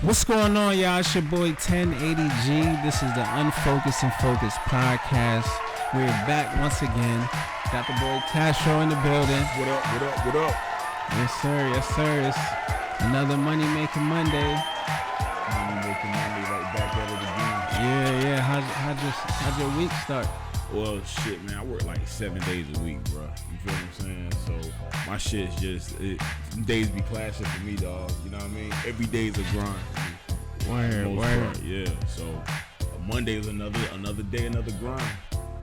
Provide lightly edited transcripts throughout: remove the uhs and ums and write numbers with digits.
What's going on, y'all? It's your boy 1080G. This is the Unfocused and Focused podcast. We're back once again. Got the boy Tasho in the building. What up, what up, what up? Yes, sir. Yes, sir. It's another money-making Monday. Money-making Monday, right back at it again. Yeah. How'd your week start? Well, shit, man, I work like 7 days a week, bro. You feel what I'm saying? So my shit's just, days be clashing for me, dog. You know what I mean? Every day's a grind for me. Word. Yeah, so Monday is another day, another grind.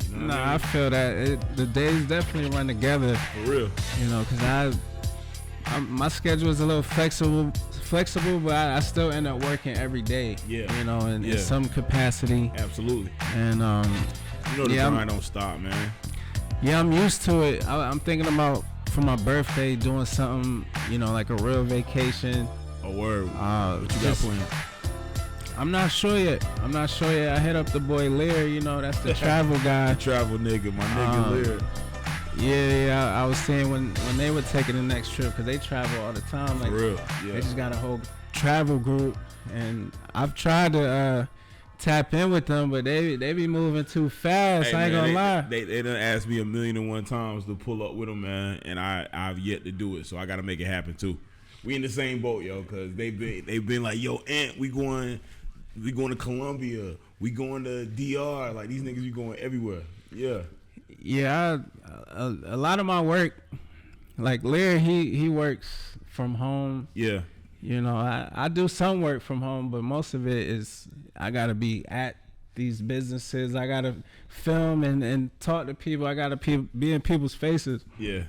You know what I mean? I feel that. The days definitely run together. For real. You know, because my schedule is a little flexible, but I still end up working every day. Yeah. You know, in some capacity. Absolutely. And you know the grind don't stop, man. Yeah, I'm used to it. I'm thinking about for my birthday doing something, you know, like a real vacation. A word. What you got planned? I'm not sure yet. I hit up the boy Lear, you know, that's the travel guy. The travel nigga, my nigga Lear. Yeah, I was saying when they were taking the next trip, because they travel all the time. Like, for real, yeah. They just got a whole travel group, and I've tried to tap in with them, but they be moving too fast. Hey, I ain't gonna lie. They done asked me 1,000,001 times to pull up with them, man, and I've yet to do it, so I gotta make it happen too. We in the same boat, yo, because they've been like, yo, Aunt, we going to Colombia, we going to DR, like these niggas be going everywhere. Yeah, a lot of my work, like Lear, he works from home. Yeah. You know, I do some work from home, but most of it is I got to be at these businesses. I got to film and talk to people. I got to be in people's faces. Yeah.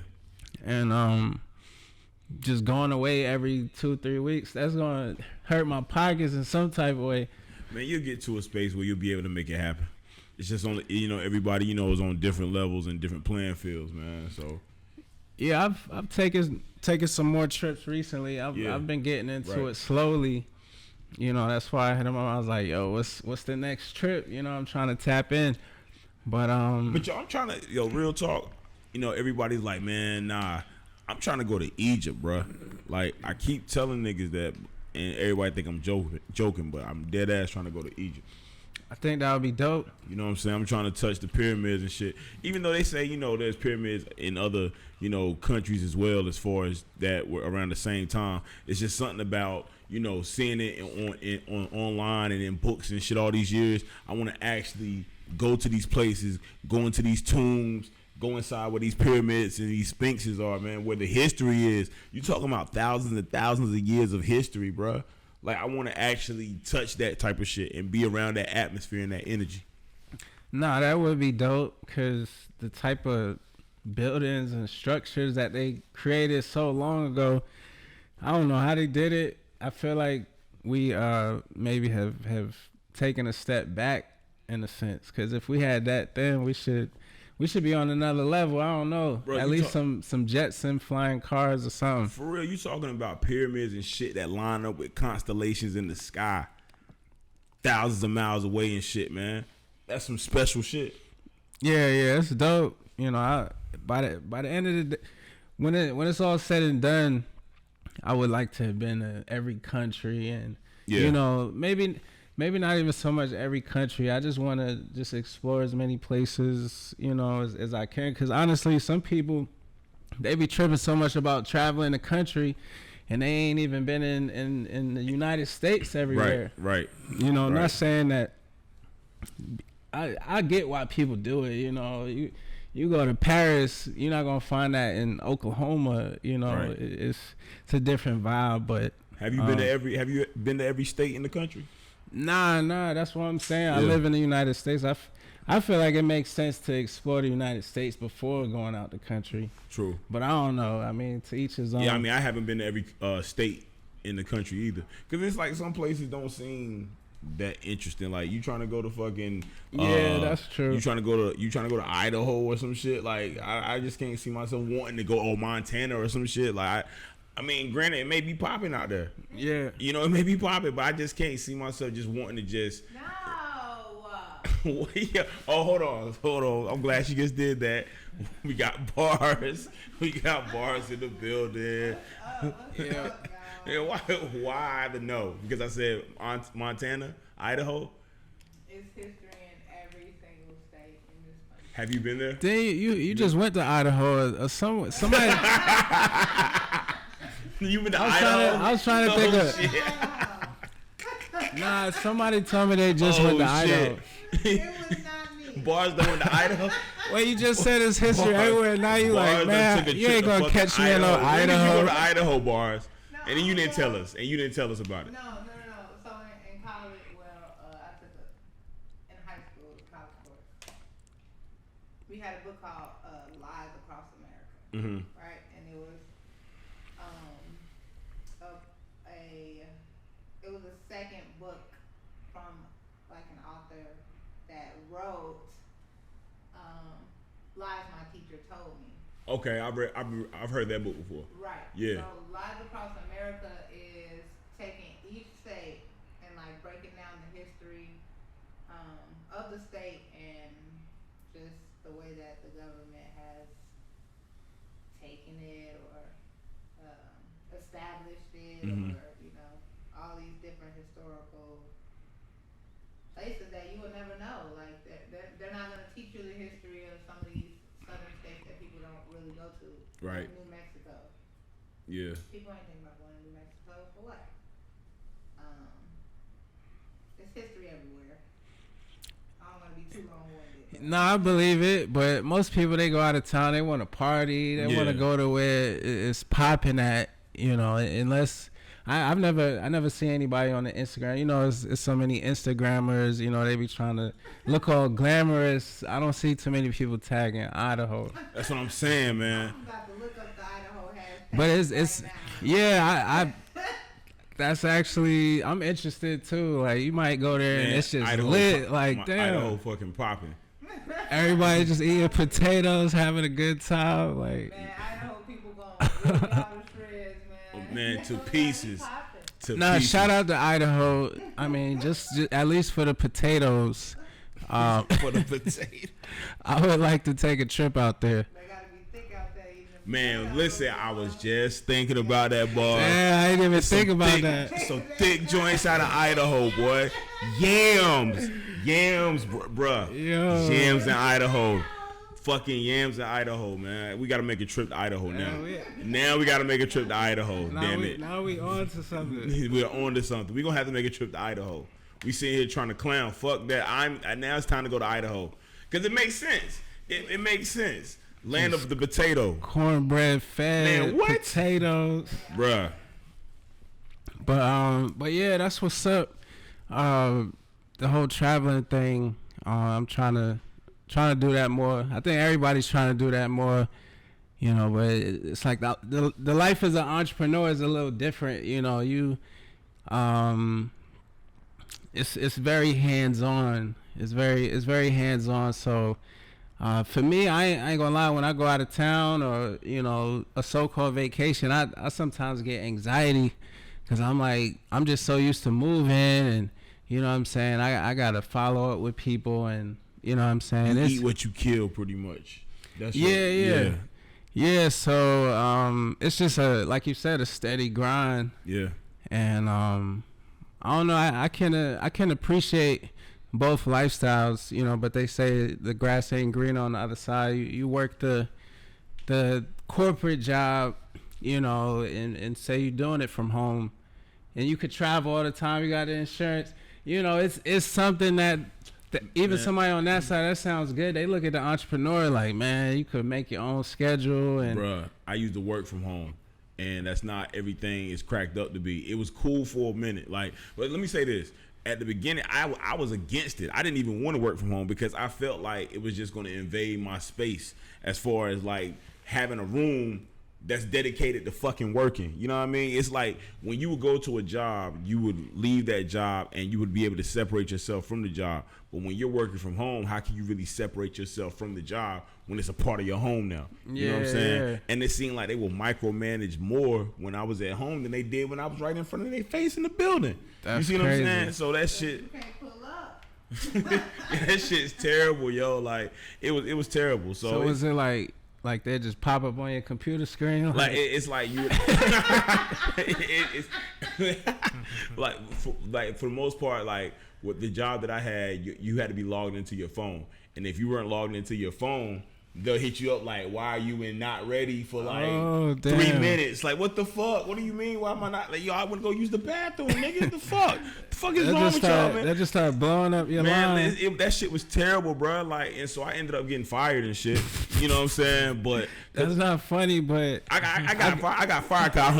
And just going away every 2-3 weeks, that's going to hurt my pockets in some type of way. Man, you'll get to a space where you'll be able to make it happen. It's just only, you know, everybody, you know, is on different levels and different playing fields, man, so. Yeah, I've taken some more trips recently. I've been getting into it slowly. You know, that's why I hit him up. I was like, yo, what's the next trip? You know, I'm trying to tap in. But yo, I'm trying to, real talk. You know, everybody's like, man, nah, I'm trying to go to Egypt, bro. Like, I keep telling niggas that, and everybody think I'm joking, but I'm dead ass trying to go to Egypt. I think that would be dope. You know what I'm saying? I'm trying to touch the pyramids and shit. Even though they say, you know, there's pyramids in other, you know, countries as well, as far as that were around the same time. It's just something about, you know, seeing it on online and in books and shit all these years. I want to actually go to these places, go into these tombs, go inside where these pyramids and these sphinxes are, man, where the history is. You talking about thousands and thousands of years of history, bruh. Like, I want to actually touch that type of shit and be around that atmosphere and that energy. Nah, that would be dope, because the type of buildings and structures that they created so long ago, I don't know how they did it. I feel like we maybe have taken a step back in a sense, because if we had that then, we should be on another level. I don't know. Bro, at least some Jetson flying cars or something. For real, you talking about pyramids and shit that line up with constellations in the sky thousands of miles away and shit, man. That's some special shit. Yeah, it's dope. You know, by the end of the day, when it's all said and done, I would like to have been to every country, and you know, maybe not even so much every country. I just want to just explore as many places, you know, as I can. Because honestly, some people, they be tripping so much about traveling the country, and they ain't even been in the United States everywhere. Right. You know, not saying that. I get why people do it. You know, you go to Paris, you're not gonna find that in Oklahoma. You know, it's a different vibe. But have you been to every state in the country? Nah, that's what I'm saying. I live in the United States. I feel like it makes sense to explore the United States before going out the country. True. But I don't know. I mean, to each his own. Yeah, I mean, I haven't been to every state in the country either. Because it's like some places don't seem that interesting. Like, you trying to go to fucking that's true. You trying to go to Idaho or some shit. Like, I just can't see myself wanting to go Montana or some shit. Like, I mean, granted, it may be popping out there. Yeah. You know, it may be popping, but I just can't see myself just wanting to just. No. Yeah. Oh, hold on. I'm glad she just did that. We got bars. We got bars in the building. Yeah. Yeah, why the no? Because I said Montana, Idaho. It's history in every single state in this country. Have you been there? Then you just went to Idaho. Or somebody. You been to Idaho? I was trying to think of. Shit. Nah, somebody told me they just went to Idaho. It was not me. Bars that went to Idaho. Well, you just said it's history everywhere. Now you like, man, you ain't gonna catch me in no Idaho. When did you go to Idaho, Bars? No, and then you didn't tell us. And you didn't tell us about it. No. So in college, I took in high school, college course. We had a book called Lies Across America. Mm-hmm. Right? And it was it was a second book from like an author that wrote Lies My Teacher Told Me. Okay, I've heard that book before. Right. Yeah. So Lies Across America is taking each state and like breaking down the history of the state and just the way that the government has taken it or established it, mm-hmm. or all these different historical places that you will never know. Like they're not going to teach you the history of some of these southern states that people don't really go to. Right. Like New Mexico. Yeah. People ain't thinking about going to New Mexico for what? It's history everywhere. I don't want to be too long-winded. No, I believe it, but most people, they go out of town, they want to party, they want to go to where it's popping at, unless I've never seen anybody on the Instagram. It's so many Instagrammers, they be trying to look all glamorous. I don't see too many people tagging Idaho. That's what I'm saying, man. I'm about to look up the Idaho hashtag. But it's right yeah, that's actually, I'm interested too. Like, you might go there and it's just Idaho, lit. Like, damn. Idaho fucking popping. Everybody just eating potatoes, having a good time. Like, man, Idaho people going really out of shreds, man. Man, to pieces. Shout out to Idaho. I mean, just at least for the potatoes. For the potato. I would like to take a trip out there. They gotta be thick out there. Man, listen, I was just thinking about that, boy. Yeah, I didn't even think about that. Some thick joints out of Idaho, boy. Yams, bruh. Yo. Yams in Idaho. Fucking yams in Idaho, man. We gotta make a trip to Idaho now. Now we gotta make a trip to Idaho. Damn it. Now we on to something. We're on to something. We're gonna have to make a trip to Idaho. We sitting here trying to clown. Fuck that. Now it's time to go to Idaho. Cause it makes sense. It makes sense. Land of the potato. Cornbread fed. Man, what? Potatoes. Bruh. But yeah, that's what's up. The whole traveling thing. I'm trying to do that more. I think everybody's trying to do that more. But it's like the life as an entrepreneur is a little different. It's very hands on. It's very hands on. So for me, I ain't gonna lie. When I go out of town or a so-called vacation, I sometimes get anxiety because I'm just so used to moving and what I'm saying. I gotta follow up with people and what I'm saying. You eat what you kill, pretty much. That's yeah. So it's just like you said, a steady grind. Yeah. And I don't know. I can appreciate both lifestyles, but they say the grass ain't green on the other side. You work the corporate job, and say you're doing it from home, and you could travel all the time. You got the insurance. It's something that even somebody on that side, that sounds good. They look at the entrepreneur like, man, you could make your own schedule. And bruh, I used to work from home, and that's not everything is cracked up to be. It was cool for a minute. But let me say this. At the beginning, I was against it. I didn't even want to work from home because I felt like it was just going to invade my space as far as like having a room that's dedicated to fucking working. You know what I mean? It's like when you would go to a job, you would leave that job and you would be able to separate yourself from the job. But when you're working from home, how can you really separate yourself from the job when it's a part of your home now? You know what I'm saying? Yeah. And it seemed like they will micromanage more when I was at home than they did when I was right in front of their face in the building. That's you see crazy. What I'm saying? So that shit. You can't pull up. That shit's terrible, yo. Like it was terrible. So is it like Like they just pop up on your computer screen. Like it's like you. It's like for the most part, like with the job that I had, you had to be logged into your phone, and if you weren't logged into your phone, they'll hit you up like, why are you not ready for like 3 minutes? Like, what the fuck? What do you mean? Why am I not? Like, yo, I want to go use the bathroom, nigga. What the fuck? The fuck is wrong with y'all, man? That just started blowing up your line. That shit was terrible, bro. Like, and so I ended up getting fired and shit. You know what I'm saying? But that's not funny. But I got fired because I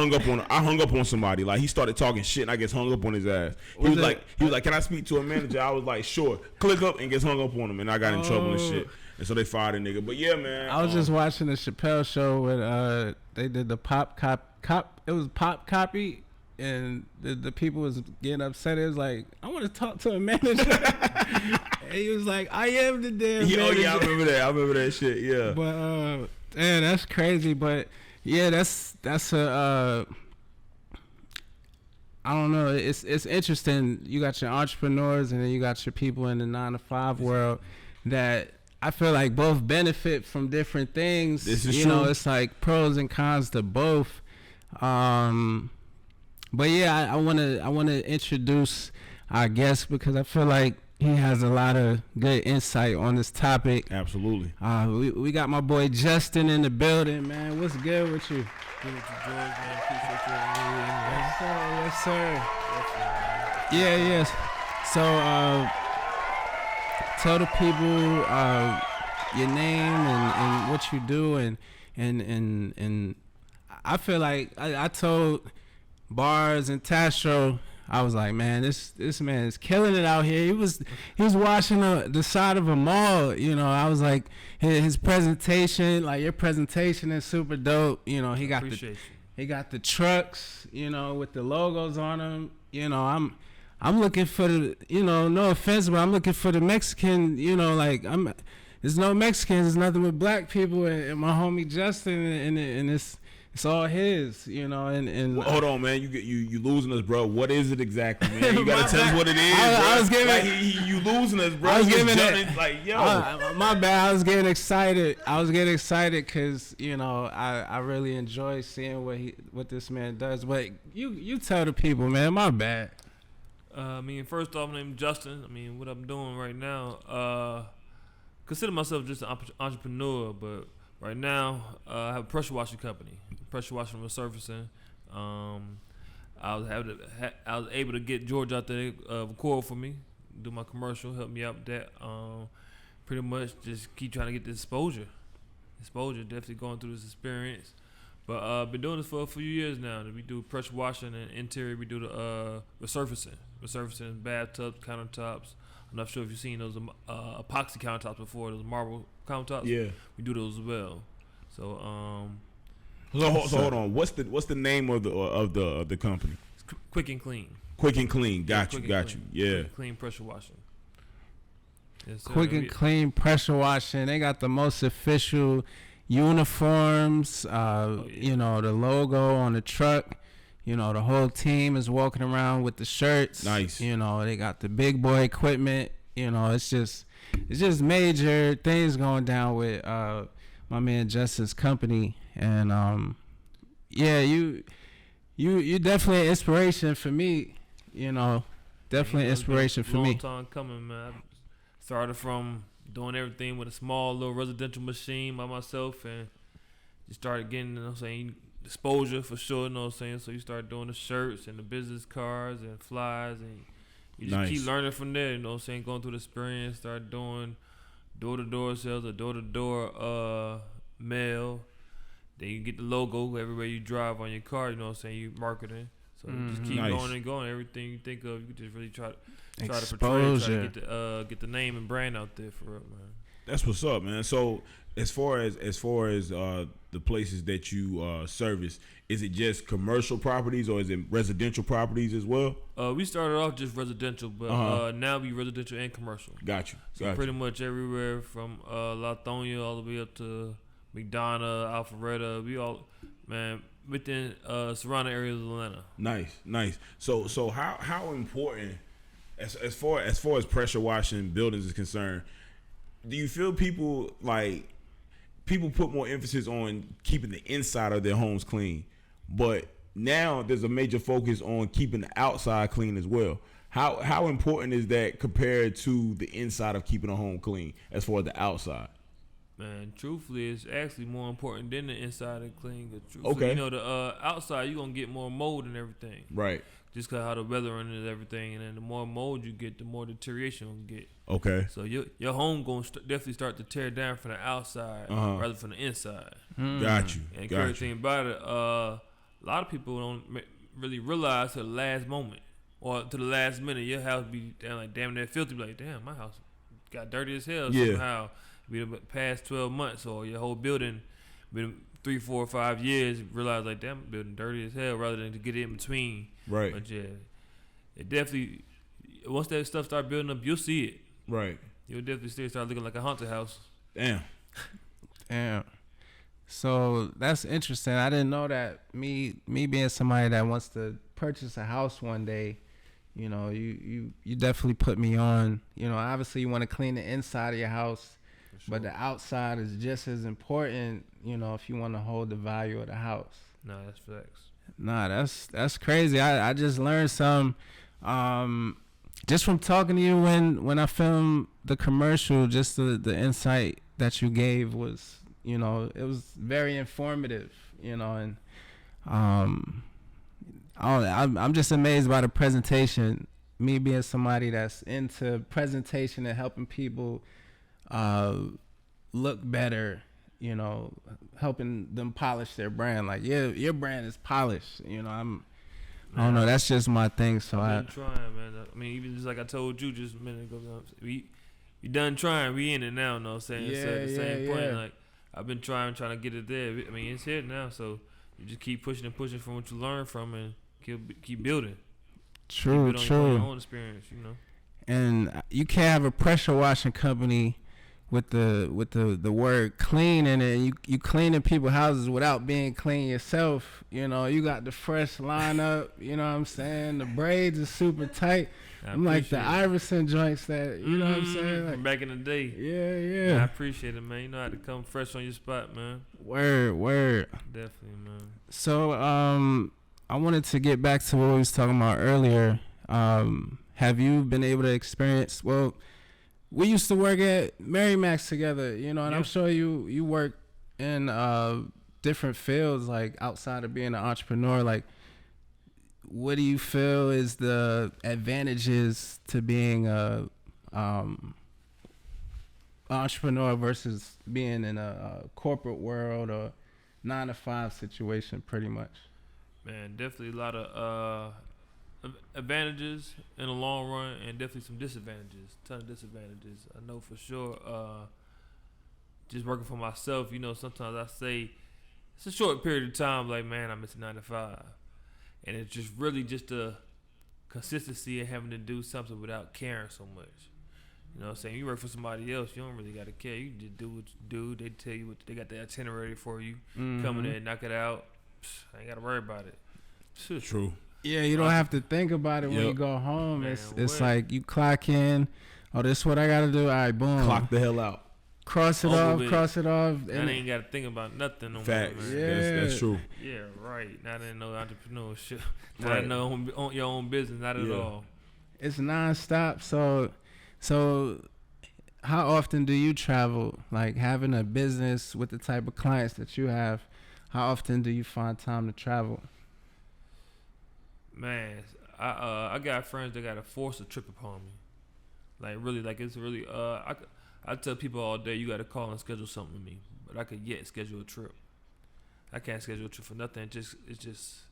hung up on somebody. Like, he started talking shit, and I guess hung up on his ass. He was like, can I speak to a manager? I was like, sure. Click up and gets hung up on him, and I got in trouble and shit. And so they fired a nigga. But yeah, man. I was just watching the Chappelle show when they did the pop cop. It was pop copy, and the people was getting upset. It was like, I want to talk to a manager. And he was like, I am the damn manager. Oh yeah, I remember that shit. Yeah. But man, that's crazy. But yeah, that's a. I don't know. It's interesting. You got your entrepreneurs, and then you got your people in the 9-to-5 world that. I feel like both benefit from different things. This is true. It's like pros and cons to both. But yeah, I wanna introduce our guest because I feel like he has a lot of good insight on this topic. Absolutely. We got my boy Justin in the building, man. What's good with you? Good with you, George, man. Appreciate you having me. Yes, sir. Yeah, yes. So tell the people your name and what you do and I feel like I told Bars and Tastro, I was like, man, this man is killing it out here. He was washing the side of a mall, you know. I was like, his presentation, like your presentation is super dope. You know, he got the trucks, you know, with the logos on them. You know, I'm looking for the, you know, no offense, but I'm looking for the Mexican, you know, like there's no Mexicans, there's nothing but black people, and my homie Justin, and it's all his, you know, and well, hold on, man, you losing us, bro. What is it exactly, man? You gotta tell us what it is. I was giving, like, you losing us, bro. I was giving it, like, yo, my bad. I was getting excited because you know I really enjoy seeing what this man does. But you tell the people, man. My bad. I mean, first off, my name is Justin. I mean, what I'm doing right now, consider myself just an entrepreneur, but right now, I have a pressure washing company, pressure washing and resurfacing. I was able to get George out there, record for me, do my commercial, help me out with that. Pretty much just keep trying to get the exposure, definitely going through this experience. But I've been doing this for a few years now. We do pressure washing and interior. We do the resurfacing bathtubs, countertops. I'm not sure if you've seen those epoxy countertops before, those marble countertops. Yeah, we do those as well. So so hold on. What's the name of the company? It's Quick and Clean. Quick and Clean. Got you. Yeah. Clean pressure washing. Yes, Quick and Clean pressure washing. They got the most official uniforms, you know, the logo on the truck, you know, the whole team is walking around with the shirts. Nice. You know, they got the big boy equipment, you know, it's just major things going down with my man Justin's company. And yeah, you definitely an inspiration for me, you know, definitely inspiration for me. Long time coming, man. I started from doing everything with a small little residential machine by myself, and you started getting, you know what I'm saying, exposure for sure, you know what I'm saying. So you start doing the shirts and the business cards and flyers, and you just keep learning from there, you know what I'm saying, going through the experience, start doing door-to-door sales or door-to-door mail. Then you get the logo everywhere you drive on your car, you know what I'm saying, you marketing. So you just keep going and going. Everything you think of, you can just really try to portray, try to get the name and brand out there for it, man. That's what's up, man. So as far as the places that you service, is it just commercial properties or is it residential properties as well? We started off just residential, but now we residential and commercial. Got you. So pretty much everywhere from Latonia all the way up to McDonough, Alpharetta. We all, man, within surrounding areas of Atlanta. Nice. So how important, as far as pressure washing buildings is concerned, do you feel people like people put more emphasis on keeping the inside of their homes clean, but now there's a major focus on keeping the outside clean as well. How important is that compared to the inside of keeping a home clean as far as the outside? Man, truthfully, it's actually more important than the inside of clean. Okay. The outside, you're going to get more mold and everything. Right. Just because how the weather is everything. And then the more mold you get, the more deterioration you'll get. Okay. So your home going to definitely start to tear down from the outside rather than from the inside. Got you. And the crazy thing about it, a lot of people don't really realize to the last moment or to the last minute, your house be down like damn that filthy. Be like, damn, my house got dirty as hell somehow. Be the past 12 months or your whole building been 3, 4, 5 years, realize like damn building dirty as hell rather than to get it in between. Right. But yeah, it definitely once that stuff start building up, you'll see it. Right. You'll definitely start looking like a haunted house. Damn. So that's interesting. I didn't know that. Me being somebody that wants to purchase a house one day, you definitely put me on. Obviously you want to clean the inside of your house. Sure. But the outside is just as important, if you want to hold the value of the house. Nah, that's facts. Nah, that's crazy. I just learned some, just from talking to you when I filmed the commercial. Just the insight that you gave was, it was very informative. And I'm just amazed by the presentation. Me being somebody that's into presentation and helping people look better, helping them polish their brand. Like your brand is polished. I don't know. That's just my thing. So I've been trying, man. I mean, even just like I told you just a minute ago, we done trying. We in it now. Know what I'm saying? Yeah, at the same point. Like I've been trying to get it there. I mean, it's here now. So you just keep pushing and pushing from what you learn from, and keep building. True. Keep on your own experience, And you can't have a pressure washing company with the word clean in it. You cleaning people's houses without being clean yourself. You got the fresh lineup. You know what I'm saying? The braids are super tight. I'm like the Iverson joints that, you know what I'm saying? Like, back in the day. Yeah. Man, I appreciate it, man. You know how to come fresh on your spot, man. Word. Definitely, man. So, I wanted to get back to what we was talking about earlier. Have you been able to experience, we used to work at Mary Max together, and I'm sure you work in different fields, like outside of being an entrepreneur. Like, what do you feel is the advantages to being a entrepreneur versus being in a corporate world or 9-to-5 situation, pretty much? Man, definitely a lot of advantages in the long run, and definitely some disadvantages. Ton of disadvantages. I know for sure. Just working for myself, sometimes I say it's a short period of time. Like, man, I miss 9-to-5, and it's just really just the consistency of having to do something without caring so much. You know what I'm saying? You work for somebody else, you don't really got to care. You just do what you do. They tell you what they got the itinerary for you. Come in there, knock it out. I ain't got to worry about it. True. Yeah, you don't have to think about it when you go home. Man, it's like you clock in. Oh, this is what I got to do. All right, boom. Clock the hell out. Cross it off. And I ain't got to think about nothing no Facts. more, man. Yeah. That's true. Yeah, right. Not in no entrepreneurship. Not in no your own business. Not at all. It's nonstop. So how often do you travel? Like, having a business with the type of clients that you have, how often do you find time to travel? Man, I got friends that gotta force a trip upon me. Like, really, like, it's really I tell people all day, you gotta call and schedule something with me, but I could schedule a trip. I can't schedule a trip for nothing. It's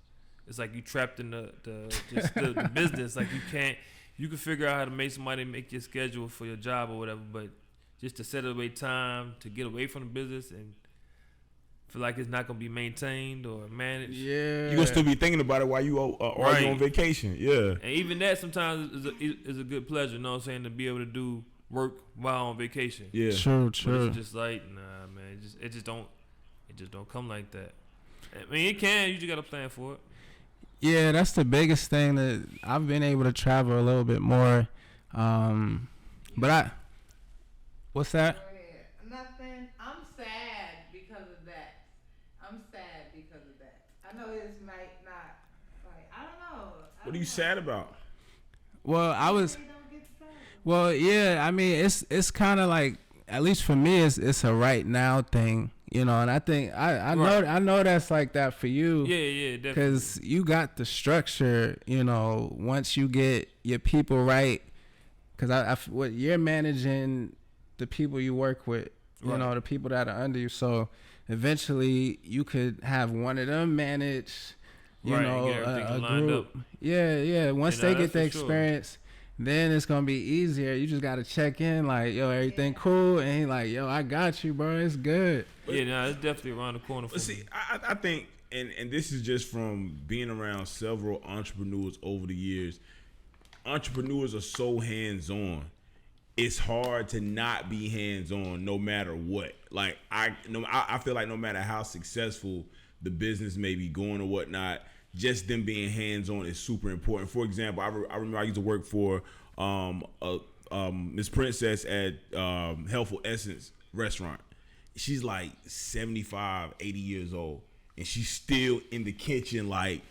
like you trapped in the business. Like, you can figure out how to make somebody make your schedule for your job or whatever, but just to set away time to get away from the business and feel like it's not gonna be maintained or managed. Yeah, you gonna still be thinking about it while you are on vacation. Yeah, and even that sometimes is a good pleasure. You know what I'm saying? To be able to do work while on vacation. Yeah, true. But it's just like, nah, man. It just don't come like that. I mean, it can. You just gotta plan for it. Yeah, that's the biggest thing, that I've been able to travel a little bit more. But what's that? Nothing. I'm sad What are you sad about? Well, yeah. I mean, it's kind of like, at least for me, it's a right now thing, you know. And I think I know that's like that for you. Yeah, definitely. Because you got the structure, you know. Once you get your people right, because what you're managing, the people you work with, you know, the people that are under you. So eventually, you could have one of them manage. You know, a group. Up. Yeah. Once they get the experience, then it's gonna be easier. You just gotta check in, like, yo, everything cool, and he like, yo, I got you, bro. It's good. Yeah, it's definitely around the corner. For me. I think, and this is just from being around several entrepreneurs over the years. Entrepreneurs are so hands on. It's hard to not be hands on, no matter what. Like I feel like no matter how successful the business may be going or whatnot, just them being hands-on is super important. For example, I remember I used to work for Miss Princess at Healthful Essence restaurant. She's like 75, 80 years old, and she's still in the kitchen, like,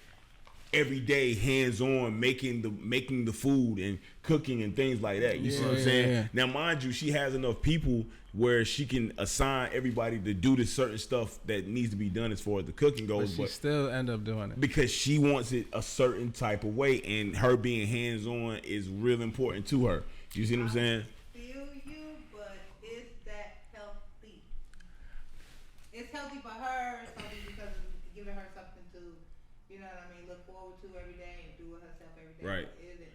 every day, hands-on, making the food and cooking and things like that. You see what I'm saying? Yeah. Now, mind you, she has enough people where she can assign everybody to do this certain stuff that needs to be done as far as the cooking goes. But she still end up doing it. Because she wants it a certain type of way, and her being hands-on is real important to her. You see what I'm saying? I feel you, but is that healthy? It's healthy for her. It's healthy because it's giving her something to, you know what I mean, look forward to every day and do it herself every day. Right. But is it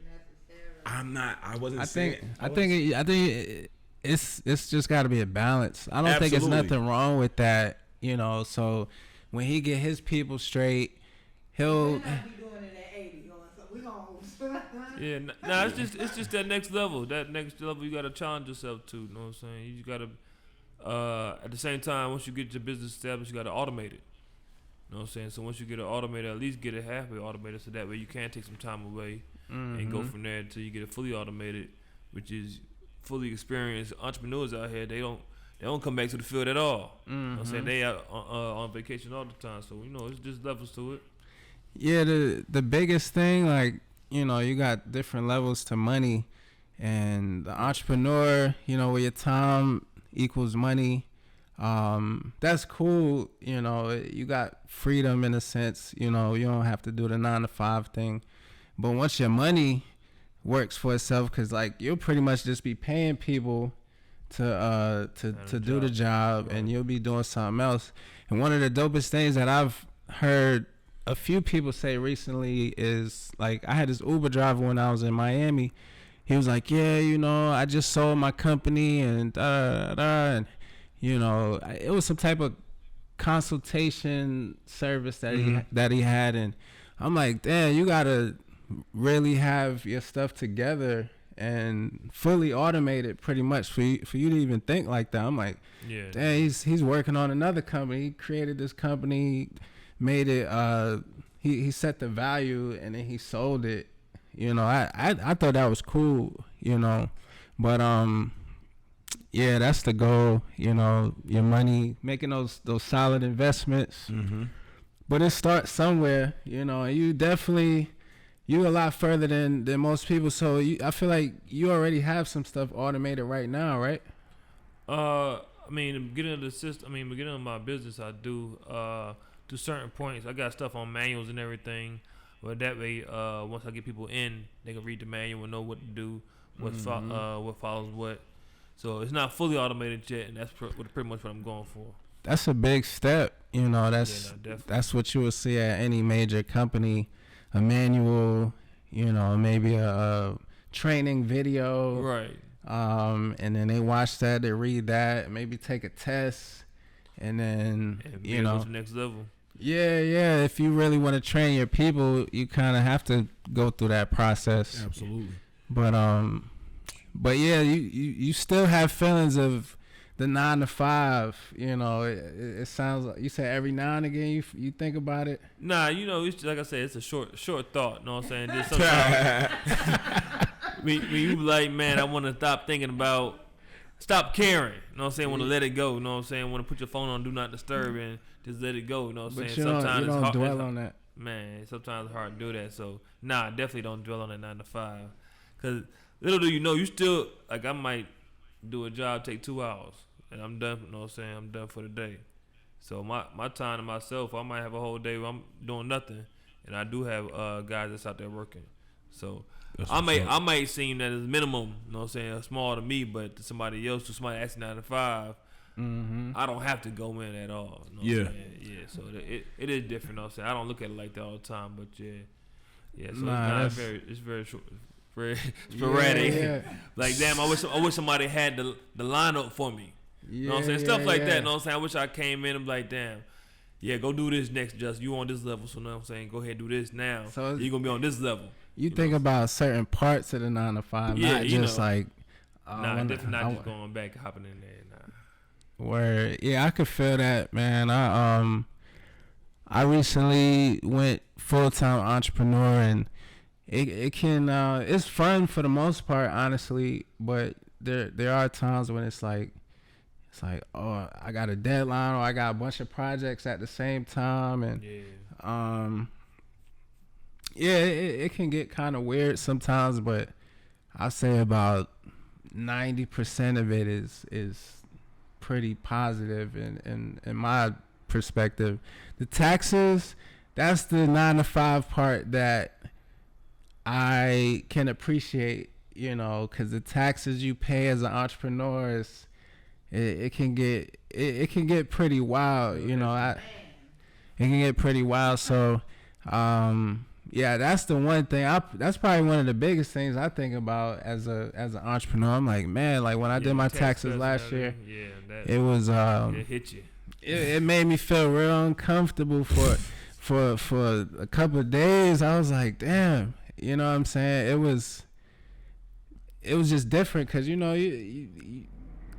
necessary? I think it's just got to be a balance. I don't think it's nothing wrong with that, you know. So when he get his people straight, he'll. We're not be doing it at 80, so we gonna. Yeah, nah, it's just that next level. That next level you gotta challenge yourself to. You know what I'm saying? You gotta, at the same time, once you get your business established, you gotta automate it. You know what I'm saying? So once you get it automated, at least get it halfway automated, so that way you can take some time away and go from there until you get it fully automated, which is fully experienced entrepreneurs out here. They don't come back to the field at all. You know what I'm saying? They are on vacation all the time. So, you know, it's just levels to it. Yeah, the biggest thing, like, you know, you got different levels to money, and the entrepreneur, you know, where your time equals money. That's cool. You know, you got freedom in a sense. You know, you don't have to do the 9-to-5 thing. But once your money works for itself, because, like, you'll pretty much just be paying people to do the job, right. And you'll be doing something else. And one of the dopest things that I've heard a few people say recently is, like, I had this Uber driver when I was in Miami. He was like, yeah, you know, I just sold my company and and you know, it was some type of consultation service that he had, and I'm like, damn, you gotta really have your stuff together and fully automated, pretty much, for you to even think like that. I'm like, yeah, damn, he's working on another company. He created this company, made it. He set the value, and then he sold it. You know, I thought that was cool. You know, but yeah, that's the goal. You know, your money, making those solid investments. But it starts somewhere. You know, and you a lot further than most people. So I feel like you already have some stuff automated right now, right? I mean, beginning of the system. Beginning of my business, I do to certain points. I got stuff on manuals and everything. But that way, once I get people in, they can read the manual and know what to do, what follows what. So it's not fully automated yet, and that's pretty much what I'm going for. That's a big step. You know, that's what you would see at any major company. A manual, you know, maybe a training video. Right. And then they watch that, they read that, maybe take a test, and then, you know. To the next level. Yeah. If you really want to train your people, you kind of have to go through that process. Absolutely. But yeah, you still have feelings of the 9-to-5. You know, it sounds like you said every now and again you think about it. Nah, you know, it's like I said, it's a short thought. You know what I'm saying? Just sometimes when you like, man, I want to stop caring. You know what I'm saying? I want to let it go. You know what I'm saying? I want to put your phone on do not disturb and just let it go. You know what I'm saying? Sometimes you don't dwell on that. man, sometimes it's hard to do that. So, definitely don't dwell on that 9 to 5. Because little do you know, you still, like, I might do a job, take 2 hours, and I'm done, you know what I'm saying? I'm done for the day. So, my time to myself, I might have a whole day where I'm doing nothing. And I do have guys that's out there working. So, I might seem that as minimum, you know what I'm saying, small to me, but to somebody else, to somebody asking 9 to 5, I don't have to go in at all. You know what I'm saying? Yeah. So it is different. You know what I'm saying? I don't look at it like that all the time, but yeah. So it's very short, very sporadic. Yeah. Like damn, I wish somebody had the lineup for me. You know what I'm saying? Stuff like that. You know what I'm saying? I wish I came in and be like, damn. Yeah, go do this next, Just. You on this level, so you know what I'm saying? Go ahead and do this now. So you're going to be on this level. You think about certain parts of the 9 to 5, not just like... definitely not just going back and hopping in there. Where I could feel that, man. I recently went full-time entrepreneur, and it can it's fun for the most part, honestly, but there are times when it's like oh, I got a deadline, or I got a bunch of projects at the same time, and it can get kind of weird sometimes, but I say about 90% of it is pretty positive in my perspective. The taxes, that's the 9 to 5 part that I can appreciate, you know, because the taxes you pay as an entrepreneur it can get pretty wild, you know. It can get pretty wild. So that's the one thing. That's probably one of the biggest things I think about as an entrepreneur. I'm like, man, like when I did my taxes last year, it was it hit you. It made me feel real uncomfortable for a couple of days. I was like, damn, you know what I'm saying? It was just different because, you know,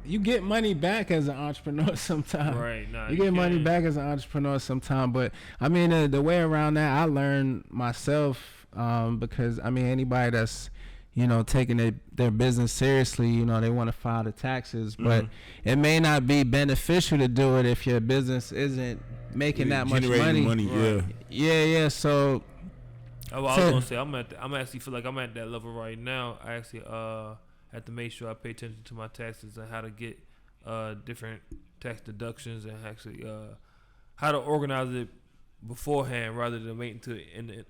you get money back as an entrepreneur sometimes. Right. Nah, you get money back as an entrepreneur sometimes. But, I mean, the way around that, I learned myself because, I mean, anybody that's, you know, taking their business seriously, you know, they want to file the taxes. But it may not be beneficial to do it if your business isn't making that much money. Right. Yeah. So... I was going to say, I'm actually feel like I'm at that level right now. I actually have to make sure I pay attention to my taxes and how to get different tax deductions and actually how to organize it beforehand rather than wait until in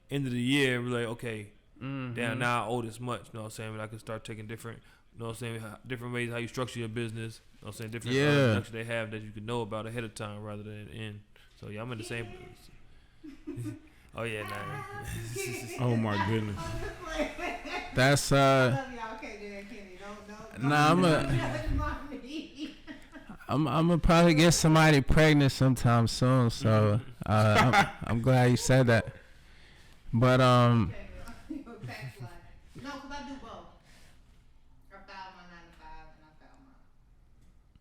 end of the year and be like, okay, damn, now I owe this much. You know what I'm saying? And I can start taking different, you know what I'm saying, different ways how you structure your business. You know what I'm saying? Different deductions they have that you can know about ahead of time rather than in. So, yeah, I'm in the same place. Oh yeah, nah. Oh my goodness. That's Nah, I'm gonna probably get somebody pregnant sometime soon. So I'm glad you said that. But No, because I do both. I file my 9 to 5 and I file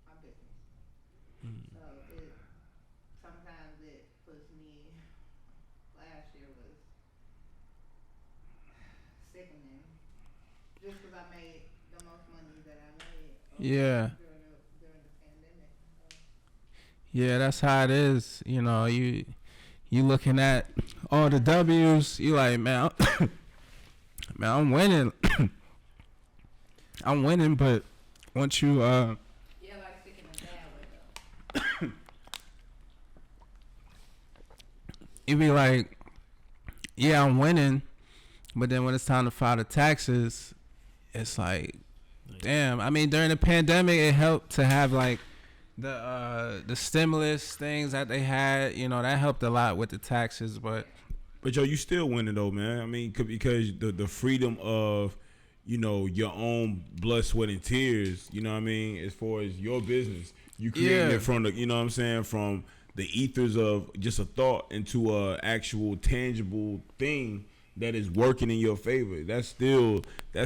my business. So sometimes it puts me. Last year was sickening. Just because I made the most money that I made. Yeah. During the pandemic. So. Yeah, that's how it is. You know, you looking at all the W's. You like, man, man, I'm winning. I'm winning, but once you like sick in a bad way though. you be like, yeah, I'm winning, but then when it's time to file the taxes, it's like, damn. I mean, during the pandemic, it helped to have like the stimulus things that they had. You know, that helped a lot with the taxes, but yo, you still winning though, man. I mean, because the freedom of, you know, your own blood, sweat, and tears. You know what I mean? As far as your business, you creating it from the, you know what I'm saying, from the ethers of just a thought into a actual tangible thing that is working in your favor. That's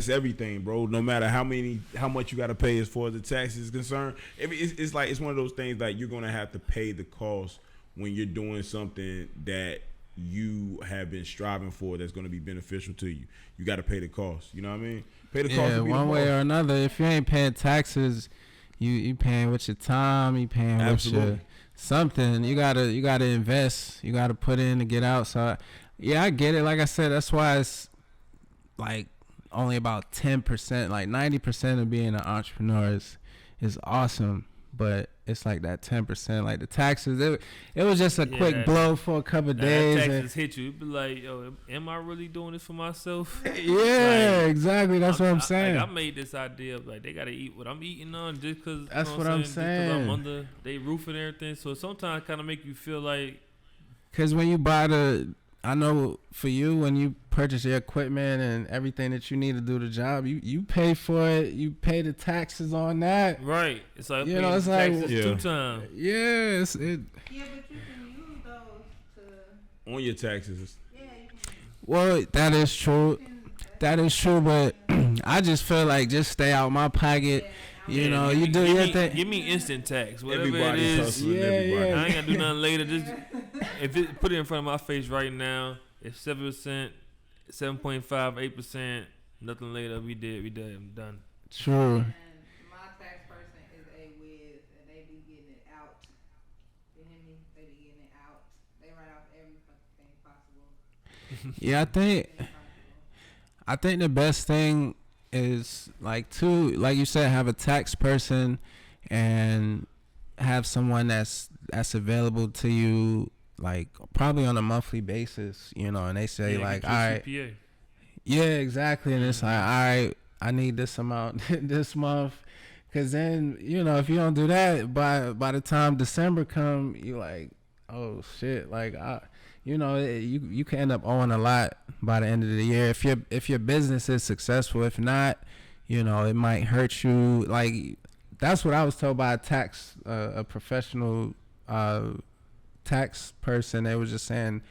everything, bro. No matter how much you got to pay as far as the taxes is concerned. It's like, it's one of those things like you're going to have to pay the cost when you're doing something that you have been striving for that's going to be beneficial to you. You got to pay the cost. You know what I mean? Pay the cost. Yeah, one way or another. If you ain't paying taxes, you paying with your time. You paying with something. You gotta invest. You gotta put in to get out. So yeah, I get it. Like I said, that's why it's like only about 10%, like 90% of being an entrepreneur is awesome, but it's like that 10%, like the taxes. It was just a quick blow for a couple days. Taxes hit you. It'd be like, yo, am I really doing this for myself? Yeah, like, exactly. That's what I'm saying. I made this idea of like they gotta eat what I'm eating on just because. That's what I'm saying. Just 'cause I'm under they roof and everything. So sometimes kind of make you feel like. Because when you buy I know for you, when you purchase your equipment and everything that you need to do the job, you pay for it. You pay the taxes on that. Right. It's like you know, it's like 2 times. Yes. Yeah, but you can use those to on your taxes. Yeah. You can, well, that is true. That is true, but I just feel like just stay out my pocket. You know, you do your thing. Give me instant tax, whatever Everybody's it is. hustling. Everybody. I ain't gotta do nothing later. Just if it put it in front of my face right now, it's 7%, 7.5, 8%. Nothing later. We did. I'm done. True. and my tax person is a whiz, and they be getting it out. You hear me? They be getting it out. They write off every fucking thing possible. Yeah, I think the best thing is like you said, have a tax person and have someone that's available to you, like probably on a monthly basis, you know, and they say like, all right, CPA. yeah, exactly, and it's like, all right, I need this amount this month, because then, you know, if you don't do that, by the time December come, you like, oh shit, like you know, you can end up owing a lot by the end of the year if your business is successful. If not, you know, it might hurt you. Like, that's what I was told by a professional tax person. They was just saying,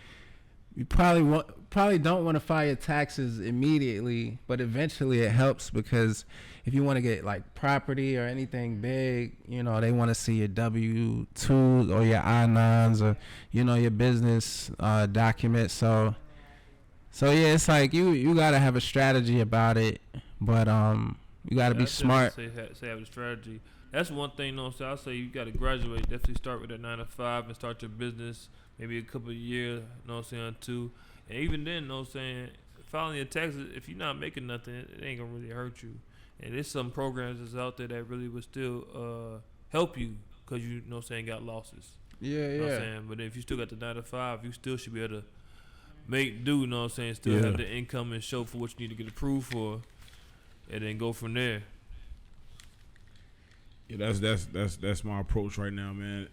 you probably don't want to file your taxes immediately, but eventually it helps, because if you want to get like property or anything big, you know, they want to see your W-2s or your I-9s or, you know, your business documents. So yeah, it's like you gotta have a strategy about it, but you gotta be smart. Say have a strategy. That's one thing. No, so I say you gotta graduate. Definitely start with a 9 to 5 and start your business. Maybe a couple of years. Know what I'm saying, too. And even then, know what I'm saying, filing your taxes, if you're not making nothing, it ain't gonna really hurt you. And there's some programs that's out there that really would still help you, because you know what I'm saying, got losses. Yeah, you know what I'm saying? But if you still got the 9 to 5, you still should be able to make do, you know what I'm saying, still have the income and show for what you need to get approved for, and then go from there. Yeah, that's my approach right now, man.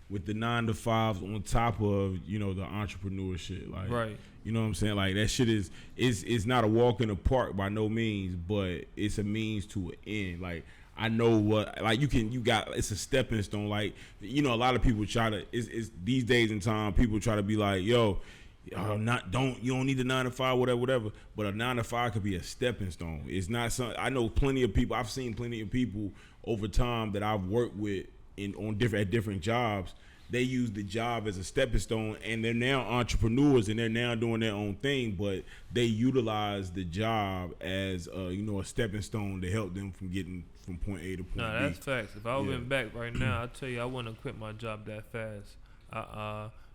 With the 9 to 5s on top of, you know, the entrepreneur shit, like, right. You know what I'm saying? Like, that shit is not a walk in the park by no means, but it's a means to an end. Like, I know what, like, it's a stepping stone. Like, you know, a lot of people try to, it's these days in time, people try to be like, yo, you don't need a 9 to 5, whatever. But a 9 to 5 could be a stepping stone. It's not something. I know plenty of people. I've seen plenty of people over time that I've worked with at different jobs. They use the job as a stepping stone, and they're now entrepreneurs, and they're now doing their own thing. But they utilize the job as a stepping stone to help them from getting from point A to point B. No, that's facts. If I went back right now, I tell you, I wouldn't quit my job that fast.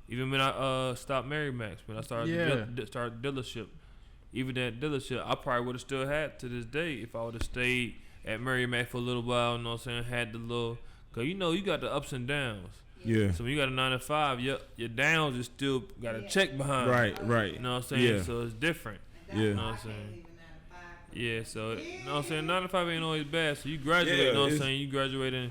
Even when I stopped Mary Max, when I started started dealership, even that dealership, I probably would have still had to this day if I would have stayed at Mary Max for a little while. You know what I'm saying? Had the little, cause you know you got the ups and downs. Yeah. So when you got a 9 to 5, your downs is still got a check behind. Right. You know what I'm saying? Yeah. So it's different. You know what I'm saying? Yeah. So you know what I'm saying? 9 to 5 ain't always bad. So you graduate. You know what I'm saying? You graduate and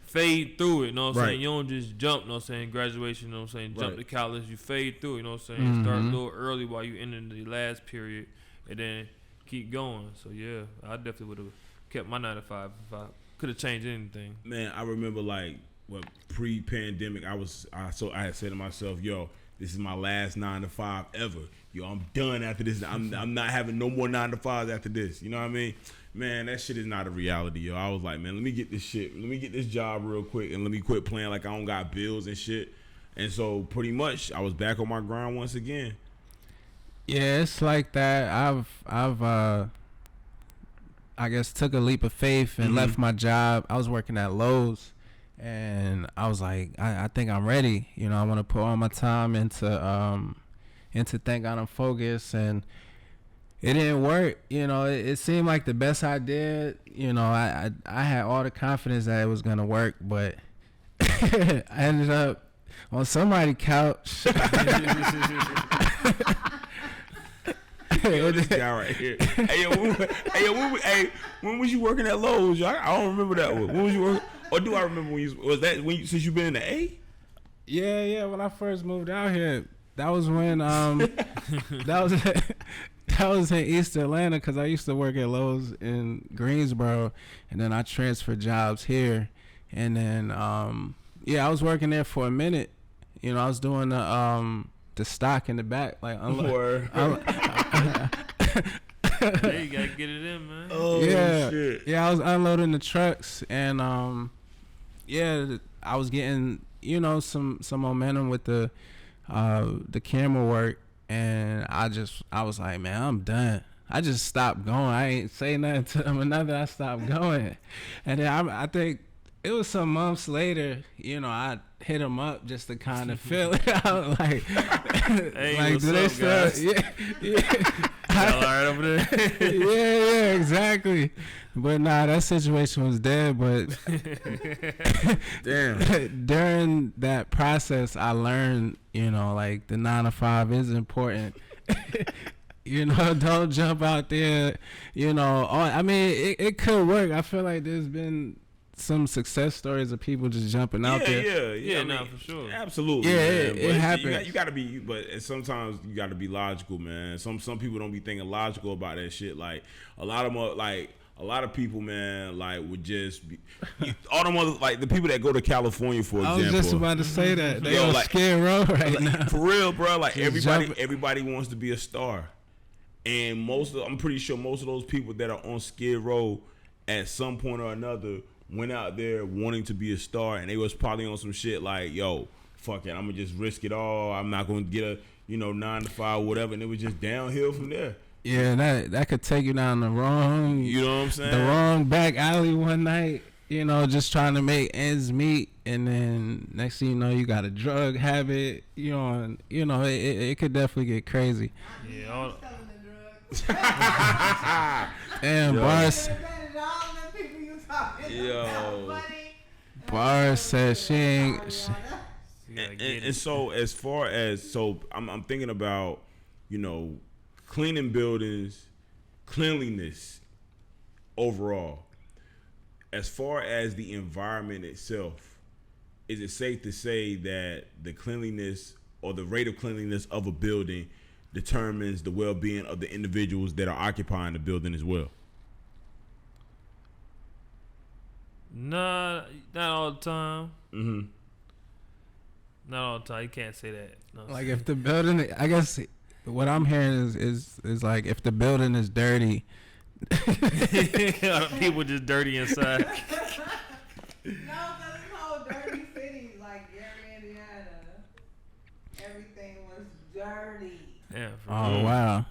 fade through it. You know what I'm saying? You don't just jump. You know what I'm saying? Graduation. You know what I'm saying? Jump to college. You fade through it. You know what I'm saying? Mm-hmm. Start a little early while you in the last period, and then keep going. So yeah, I definitely would have kept my 9 to 5 if I could have changed anything. Man, I remember like. Well, pre-pandemic, I had said to myself, yo, this is my last 9 to 5 ever. Yo, I'm done after this. I'm not having no more 9 to 5s after this. You know what I mean? Man, that shit is not a reality, yo. I was like, man, let me get this job real quick, and let me quit playing like I don't got bills and shit. And so pretty much I was back on my grind once again. Yeah, it's like that. I've I guess took a leap of faith and left my job. I was working at Lowe's. and I was like, I think I'm ready. You know, I want to put all my time into Thank God I'm Focused, and it didn't work. You know, it seemed like the best I did. You know, I had all the confidence that it was gonna work, but I ended up on somebody's couch. Yo, this guy right here. When was you working at Lowe's? I don't remember that one. When was you working? Or do I remember since you've been in the A? Yeah. When I first moved out here, that was when that was in East Atlanta, because I used to work at Lowe's in Greensboro, and then I transferred jobs here, and then I was working there for a minute. You know, I was doing the stock in the back, like Yeah, you gotta get it in, man. Oh shit. Yeah, I was unloading the trucks, and I was getting, you know, some momentum with the camera work, and I was like, man, I'm done. I just stopped going. I ain't say nothing to them or nothing. I stopped going, and then I think it was some months later, you know, I hit them up just to kind of feel it out, like, hey, like, do they up, still? guys? Yeah. Y'all all right over there? yeah, exactly. But nah, that situation was dead. But damn, during that process, I learned, you know, like, the 9 to 5 is important. You know, don't jump out there. You know, I mean, it could work. I feel like there's been some success stories of people just jumping out there. Yeah, no, for sure. Absolutely. Yeah, man. it happens. You gotta be, but sometimes you gotta be logical, man. Some people don't be thinking logical about that shit. Like a lot of people, man, like would just be all them other, like the people that go to California, for example. I was just about to say that they on like, Skid Row right now. For real, bro. Like just everybody wants to be a star, and I'm pretty sure most of those people that are on Skid Row at some point or another went out there wanting to be a star, and they was probably on some shit like, yo, fuck it, I'm gonna just risk it all. I'm not gonna get a 9 to 5 or whatever, and it was just downhill from there. Yeah, that could take you down the wrong, you know what I'm saying, the wrong back alley one night. You know, just trying to make ends meet, and then next thing you know, you got a drug habit. You know, and it could definitely get crazy. Yeah. And Bars. Yo. Bar says she ain't. And so as far as I'm thinking about, cleaning buildings, cleanliness overall. As far as the environment itself, is it safe to say that the cleanliness or the rate of cleanliness of a building determines the well-being of the individuals that are occupying the building as well? Nah, not all the time. Mm-hmm. Not all the time. You can't say that. No, Like if the building, I guess what I'm hearing is like if the building is dirty. People just dirty inside. No, because it's whole dirty city, like Gary, Indiana. Everything was dirty. Yeah. Oh wow.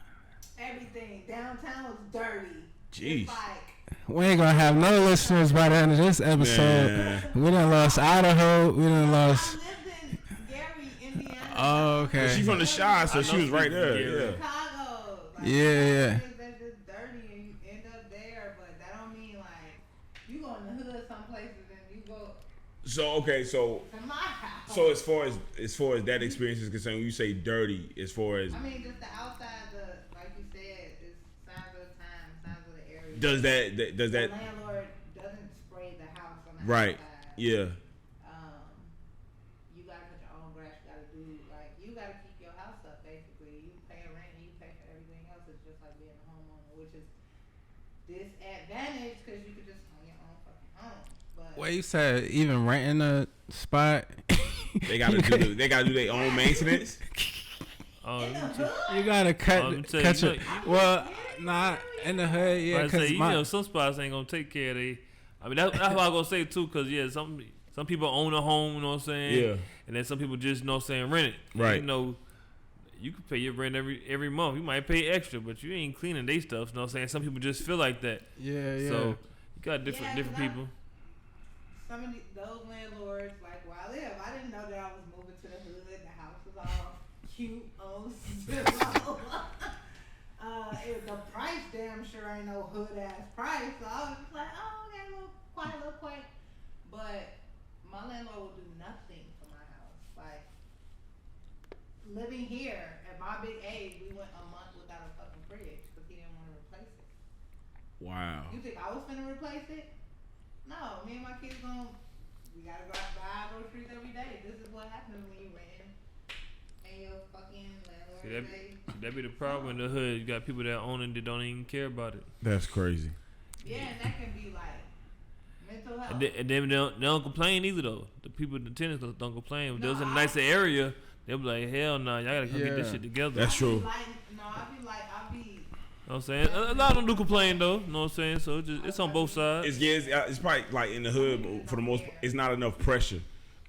Everything downtown was dirty. Jeez. It's like, We ain't gonna have no listeners by the end of this episode. Man. We done lost Idaho. We done lost. I lived in Gary, Indiana. Oh, okay. She's from the Chi, so she was right there. Yeah. Yeah. Chicago. Like, Yeah. That's just dirty and you end up there, but that don't mean like you go in the hood some places and you go So to my house. So as far as that experience is concerned, when you say dirty, as far as I mean, just the outside, like you said, is signs of the time, signs of the area. does that The landlord doesn't spray the house on the right? outside. Yeah. You gotta cut your own grass. You gotta keep your house up. Basically, you pay rent and you pay for everything else. It's just like being a homeowner, which is disadvantage because you could just own your own fucking home. But Well, you said even renting a spot. They gotta do their own maintenance. You gotta cut your. Well, not in the hood, yeah. I say, Cause some spots ain't gonna take care of they. I mean, that's what I gonna say too, cause yeah, some people own a home, you know what I'm saying? Yeah. And then some people just, rent it. Right. And, you can pay your rent every month. You might pay extra, but you ain't cleaning they stuff. You know what I'm saying? Some people just feel like that. yeah. So you got different people. some of those landlords, like where I live, I didn't know that I was moving to the hood. The house was all cute on Zillow. The price damn sure ain't no hood ass price. So I was just like, oh, okay, a little quaint. But my landlord will do nothing for my house. Like living here at my big age, we went a month without a fucking fridge because he didn't want to replace it. Wow. You think I was finna replace it? No, me and my kids we gotta go out buy groceries every day. This is what happens when you rent and your fucking landlord. That be the problem in the hood. You got people that own it that don't even care about it. That's crazy. Yeah, and that can be like mental health. And then they don't complain either though. The people, the tenants don't complain. If there's a nicer area, they'll be like, hell no, y'all gotta come get this shit together. That's true. I'll be. You know what I'm saying? A lot of them do complain though. You know what I'm saying? So it's on both sides. It's probably like in the hood, but for the most part, it's not enough pressure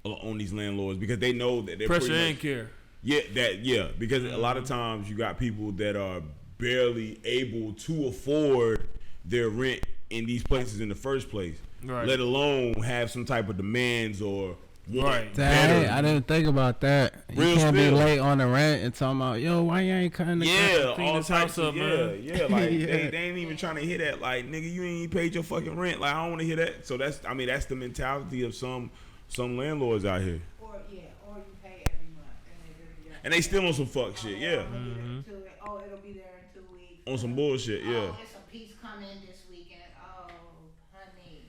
on these landlords because they know that they're pressure and care. Because a lot of times you got people that are barely able to afford their rent in these places in the first place, right? Let alone have some type of demands or right. Dang, I didn't think about that. You Real can't spill. be late on the rent and talking about, yo, why you ain't cutting the all this types house of up, man. like Yeah. they ain't even trying to hear that. Like, nigga, you ain't even paid your fucking rent. Like, I don't want to hear that. So that's the mentality of some landlords out here. Or you pay every month And they still on some fuck shit, yeah. It'll be there in 2 weeks. On some bullshit, yeah. There's some piece coming this weekend. Oh, honey.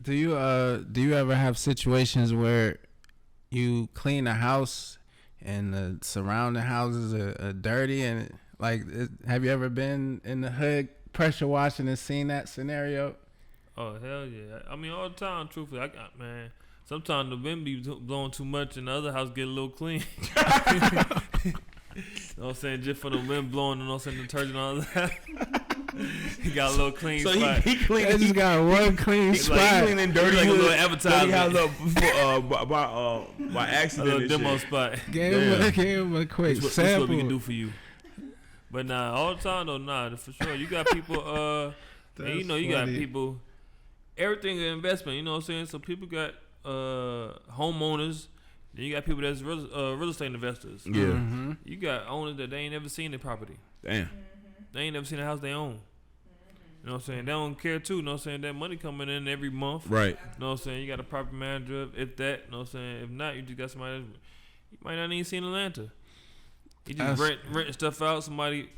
Do you ever have situations where you clean a house and the surrounding houses are dirty and have you ever been in the hood pressure washing and seen that scenario? Oh hell yeah! I mean all the time. Truthfully, man. Sometimes the wind be blowing too much and the other house get a little clean. You know what I'm saying? Just for the wind blowing and you know what I'm saying, detergent and all that. He got a little clean So spot. he clean. They just got one clean spot. Like, he cleaning dirty, Like a hood, little advertisement. by accident. A little and demo shit. spot. Gave him a quick This sample. what we can do for you. But nah, all the time though, for sure. You got people, and you know, you got people. Everything is investment. You know what I'm saying? So people got homeowners. Then you got people that's real estate investors. Yeah. Mm-hmm. You got owners that they ain't never seen their property. Damn. They ain't never seen a house they own. You know what I'm saying? They don't care too. You know what I'm saying? That money coming in every month. Right. You know what I'm saying? You got a property manager, if that. You know what I'm saying? If not, you just got somebody that you might not even seen Atlanta. He just renting stuff out. Somebody,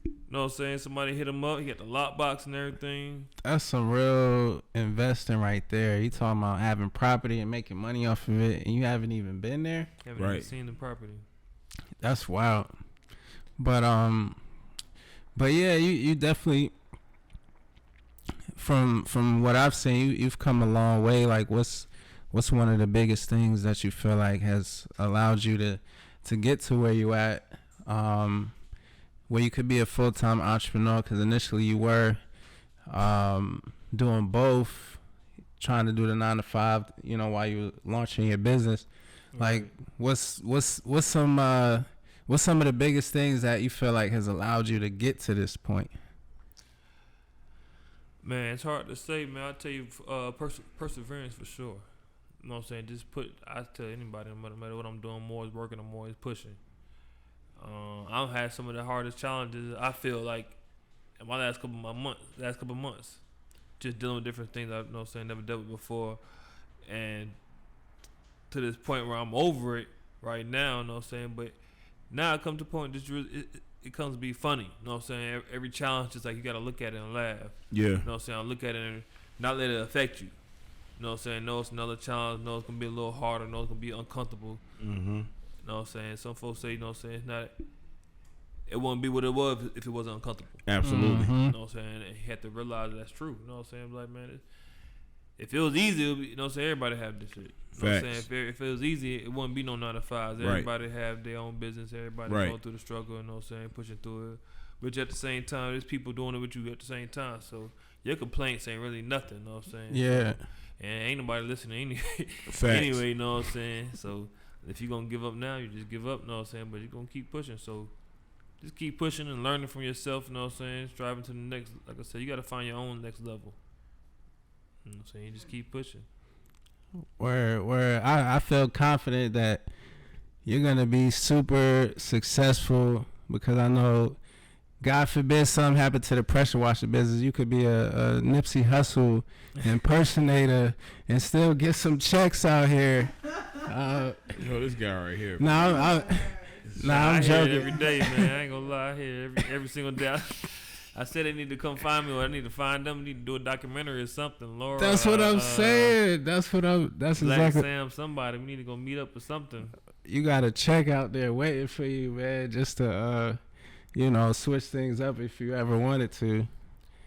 you know what I'm saying? Somebody hit him up. He got the lockbox and everything. That's some real investing right there. You talking about having property and making money off of it, and you haven't even been there. Haven't even seen the property. That's wild. But yeah, you definitely from what I've seen, you've come a long way. Like, what's one of the biggest things that you feel like has allowed you to get to where you at, where you could be a full-time entrepreneur? Because initially you were doing both, trying to do the 9 to 5, you know, while you were launching your business. Like, what's some of the biggest things that you feel like has allowed you to get to this point? Man, it's hard to say, man. I tell you, perseverance for sure. You know what I'm saying? I tell anybody, no matter what I'm doing, more is working, I'm always pushing. I've had some of the hardest challenges, I feel like, in my last couple months. Just dealing with different things I, you know what I'm saying, never dealt with before. And to this point where I'm over it right now, you know what I'm saying? But now I come to a point it comes to be funny. You know what I'm saying? Every challenge is like you got to look at it and laugh. Yeah. You know what I'm saying? I look at it and not let it affect you. You know what I'm saying? Know it's another challenge. Know it's going to be a little harder. Know it's going to be uncomfortable. Mm-hmm. You know what I'm saying? Some folks say, you know what I'm saying, it wouldn't be what it was if it wasn't uncomfortable. Absolutely. Mm-hmm. You know what I'm saying? And you have to realize that's true. You know what I'm saying? Like, man, if it was easy, you know what I'm saying, everybody have this shit. You know what I'm saying? If it was easy, it wouldn't be no 9 to 5s. Everybody have their own business. Everybody go through the struggle, you know what I'm saying, pushing through it. But at the same time, there's people doing it with you at the same time. So your complaints ain't really nothing, you know what I'm saying? Yeah. So, and ain't nobody listening anyway. Facts. Anyway, you know what I'm saying? So if you're going to give up now, you just give up, you know what I'm saying? But you're going to keep pushing. So just keep pushing and learning from yourself, you know what I'm saying? Striving to the next, like I said, you got to find your own next level. You know what I'm saying? You just keep pushing. where I feel confident that you're gonna be super successful because I know, God forbid something happened to the pressure washer business, you could be a Nipsey Hussle impersonator and still get some checks out here. This guy right here. I'm joking. Every day, man. I ain't gonna lie. I hear every single day. I said they need to come find me, or I need to find them. We need to do a documentary or something, Laura. That's what I'm saying. That's Black exactly. Sam, somebody. We need to go meet up or something. You got a check out there waiting for you, man, just to switch things up if you ever wanted to.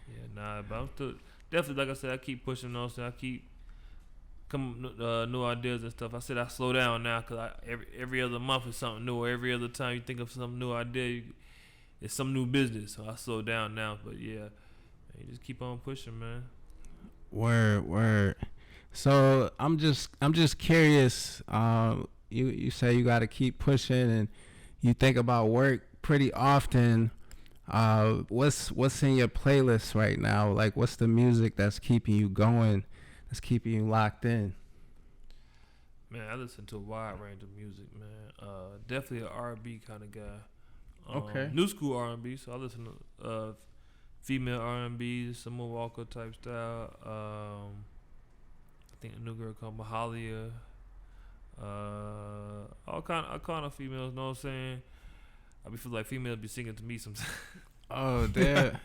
Yeah, nah, but I'm still definitely, like I said, I keep pushing on. So I keep coming new ideas and stuff. I said I slow down now because every other month is something new. Or every other time you think of some new idea, it's some new business. So I slow down now. But yeah, man, you just keep on pushing, man. Word. So I'm just curious. You say you got to keep pushing, and you think about work pretty often. What's in your playlist right now? Like, what's the music that's keeping you going, that's keeping you locked in? Man, I listen to a wide range of music, man. Definitely an R&B kind of guy. Okay. New school R&B, so I listen to female R&B, Summer Walker type style. I think a new girl called Mahalia. All kind of females, know what I'm saying? I be feel like females be singing to me sometimes. Oh, damn.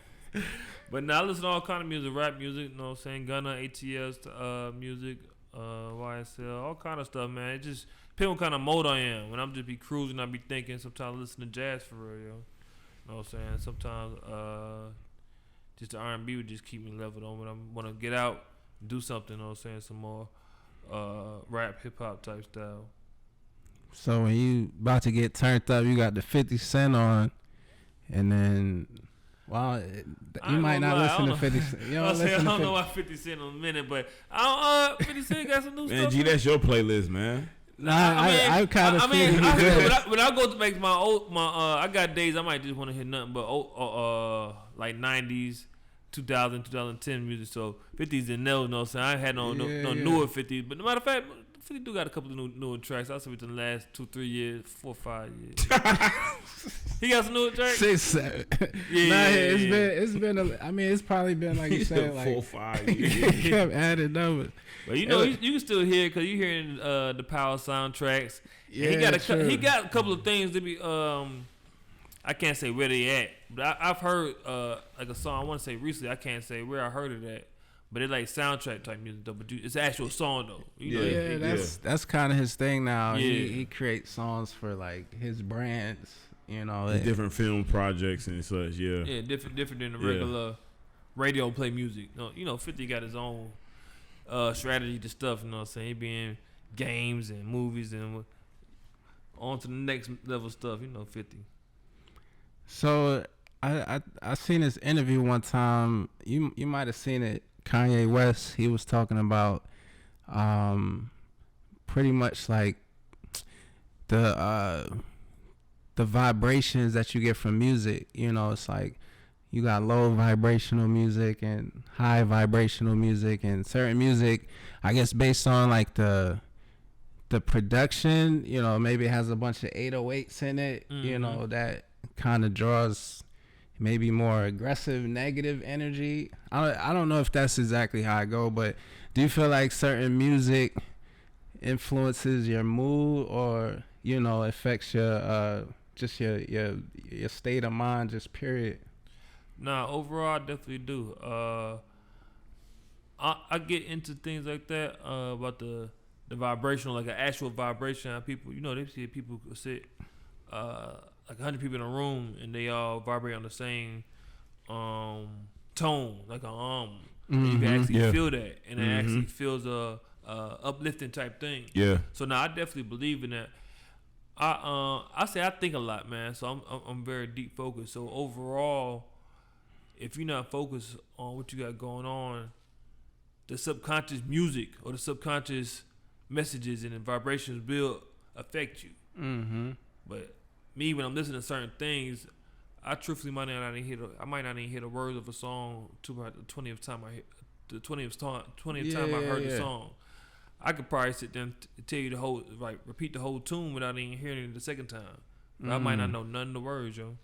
But now I listen to all kind of music, rap music, you know what I'm saying? Gunna, ATS, music, YSL, all kind of stuff, man. It just depends what kind of mode I am. When I'm just be cruising, I be thinking. Sometimes I listen to jazz for real, yo. You know what I'm saying? Sometimes just the R&B would just keep me leveled on when I want to get out and do something, you know what I'm saying? Some more rap, hip-hop type style. So when you about to get turned up, you got the 50 Cent on, and then, you might not listen to 50 Cent. You don't I don't know why 50 Cent in a minute, but 50 Cent got some new stuff. Man, G, that's your playlist, man. Nah, I kind of feel when I go to make my I got days I might just want to hear nothing but like 90s, 2000, 2010 music. So 50s and no, no, so I ain't had no newer 50s. But no matter of fact, 50 do got a couple of newer tracks. I said within the last 2-3 years, 4-5 years. He got some newer tracks. 6-7. Yeah, it's been. I mean, it's probably been like you said, like 4-5 years. He kept adding numbers. But you know, you can still hear because you hearing the Power soundtracks. Yeah, he got a couple of things to be. I can't say where they at, but I've heard like a song. I want to say recently. I can't say where I heard it at. But it's like soundtrack type music though. But it's an actual song though. You know, that's kind of his thing now. Yeah. He creates songs for like his brands. You know, different film projects and such. Yeah. Yeah, different than the regular radio play music. No, you know, 50 got his own strategy to stuff. You know what I'm saying? He be in games and movies and on to the next level stuff. You know, 50. So I seen this interview one time. You might have seen it. Kanye West, he was talking about pretty much like the vibrations that you get from music. You know, it's like you got low vibrational music and high vibrational music, and certain music, I guess based on like the production, you know, maybe it has a bunch of 808s in it, you know, that kind of draws maybe more aggressive, negative energy. I don't know if that's exactly how I go, but do you feel like certain music influences your mood, or you know, affects your just your state of mind, just period? Nah, overall, I definitely do. I get into things like that about the vibrational, like an actual vibration. How people, you know, they see people sit. Like 100 people in a room and they all vibrate on the same tone, like a you can actually feel that, and it actually feels a uplifting type thing. Yeah. So now I definitely believe in that. I say I think a lot, man. So I'm very deep focused. So overall, if you're not focused on what you got going on, the subconscious music or the subconscious messages and the vibrations will affect you. But me, when I'm listening to certain things, I truthfully might not even hear the words of a song to about the 20th time I heard the song. I could probably sit there and tell you the whole, like, repeat the whole tune without even hearing it the second time. I might not know none of the words, yo.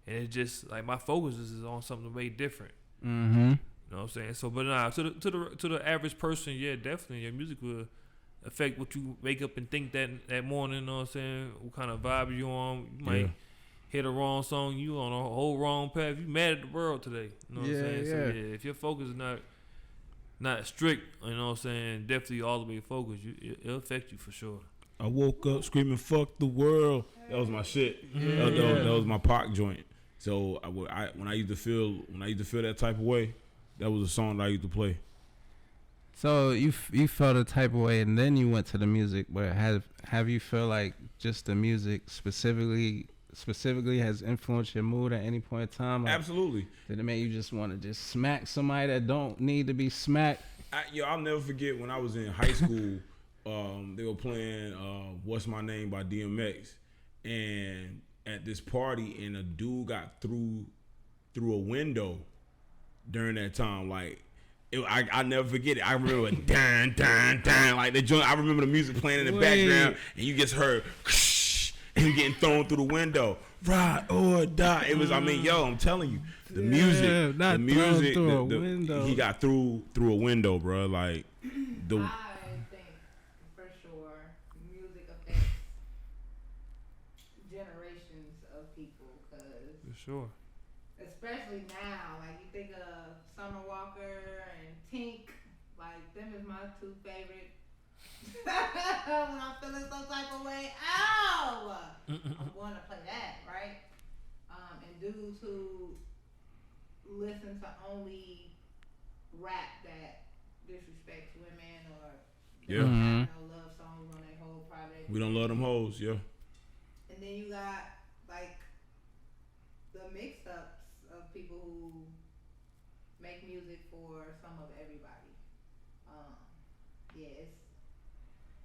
And it's just like my focus is on something way different. Mm-hmm. You know what I'm saying? So, but nah, to the average person, yeah, definitely, your music will affect what you wake up and think that morning. You know what I'm saying? What kind of vibe you on? You might hit a wrong song. You on a whole wrong path. You mad at the world today. You know what I'm saying? So yeah, if your focus is not strict, you know what I'm saying, definitely all the way focused, it'll affect you for sure. I woke up screaming "fuck the world." That was my shit. Yeah. That was my Pac joint. So when I used to feel that type of way, that was a song that I used to play. So you felt a type of way, and then you went to the music. But have you feel like just the music specifically has influenced your mood at any point in time? Like, Absolutely. Did it make you just want to just smack somebody that don't need to be smacked? I'll never forget when I was in high school. They were playing "What's My Name" by DMX, and at this party, and a dude got through a window during that time. Like, I never forget it. I remember dun dun dun, like the joint. I remember the music playing in the background, and you just heard and him getting thrown through the window. Ride or die. It was. I mean, yo, I'm telling you, the music, window. He got through a window, bro. Like the. I think for sure music affects generations of people, cause For sure. especially now, like you think of Summer Walker and Tink, like them is my two favorite. When I'm feeling some type of way, ow! I'm going to play that, right? And dudes who listen to only rap that disrespects women or Yeah. have no love songs on their whole project. We don't love them hoes, yeah. And then you got like the mix-ups of people who make music for some of everybody. Yeah,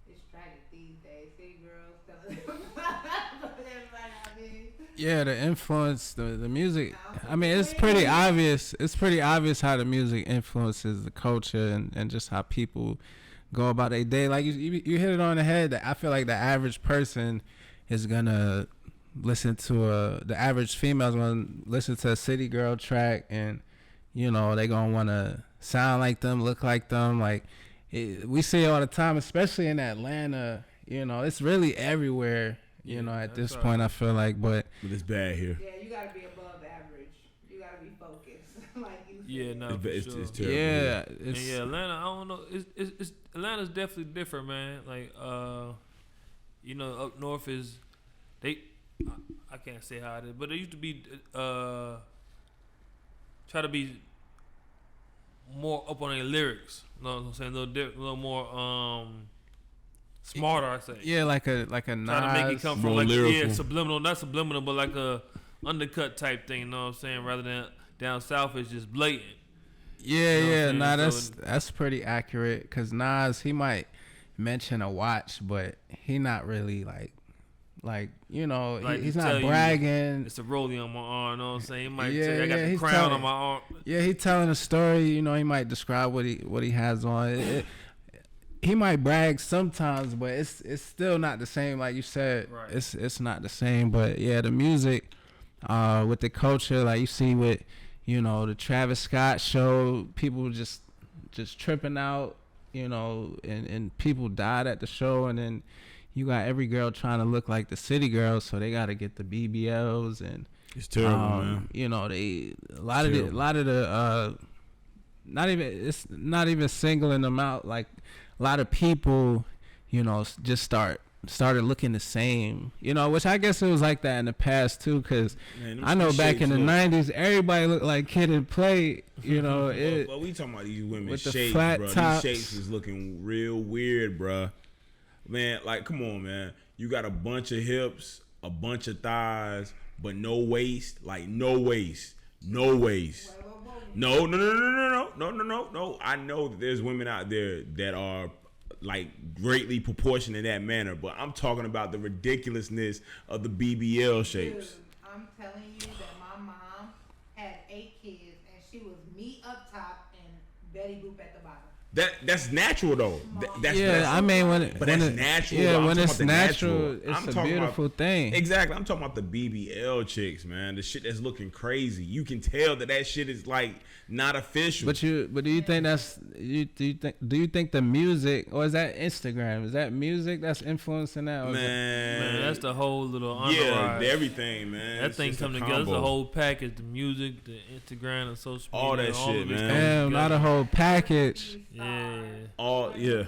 it's tragic these days. City girls telling everybody I mean. Yeah, the influence, the music. I mean, it's pretty obvious. It's pretty obvious how the music influences the culture and just how people go about their day. Like you hit it on the head. That I feel like the average person is gonna listen to the average female is gonna listen to a city girl track, and you know they gonna wanna sound like them, look like them. Like we see it all the time, especially in Atlanta. You know, it's really everywhere. You know, at this point, I feel like, but it's bad here. Yeah, you gotta be above average. You gotta be focused, like you said. Yeah, no, it's terrible. Yeah, yeah, Atlanta. I don't know. It's Atlanta's definitely different, man. Like, you know, up north is I can't say how it is, but they used to be try to be more up on their lyrics. You know what I'm saying? A little more smarter, I say. Yeah, like a Try Nas, to make it come from more like lyrical. subliminal, not subliminal, but like a undercut type thing. You know what I'm saying? Rather than down south, it's just blatant. Yeah, You know yeah, what I'm nah, saying? that's pretty accurate. Cause Nas, he might mention a watch, but he not really like you know, Like he's to not tell you bragging. It's a rollie on my arm. You know what I'm saying? He might Yeah, say, I got yeah, the he's crown telling- on my arm. Yeah, he telling a story. You know, he might describe what he has on. He might brag sometimes, but it's still not the same. Like you said, Right. It's not the same. But yeah, the music, with the culture, like you see with, you know, the Travis Scott show, people just tripping out, you know, and people died at the show, and then you got every girl trying to look like the city girls, so they got to get the BBLs and. It's terrible, man. You know, a lot of the it's not even singling them out. Like a lot of people, you know, just started looking the same. You know, which I guess it was like that in the past too. Cause I know back in the '90s, everybody looked like Kid and Play. You know, well, we talking about these women's with the shapes, flat bro. tops. These shapes is looking real weird, bro. Man, like, come on, man. You got a bunch of hips, a bunch of thighs, but no waist. Like, no waist. No waist. No. I know that there's women out there that are like greatly proportioned in that manner, but I'm talking about the ridiculousness of the BBL shapes. Dude, I'm telling you that my mom had 8 kids and she was me up top and Betty Boop at the bottom. That's natural though. That's I mean that's natural. Yeah, though. when it's natural, it's it's a beautiful thing. Exactly. I'm talking about the BBL chicks, man. The shit that's looking crazy. You can tell that shit is like not official. But do you think do you think the music, or is that Instagram? Is that music that's influencing that? Man, that's the whole little entourage. Yeah, everything, man. That thing come together. It's a whole package. The music, the Instagram, the social media, all that shit, man. Damn, not a whole package. Yeah.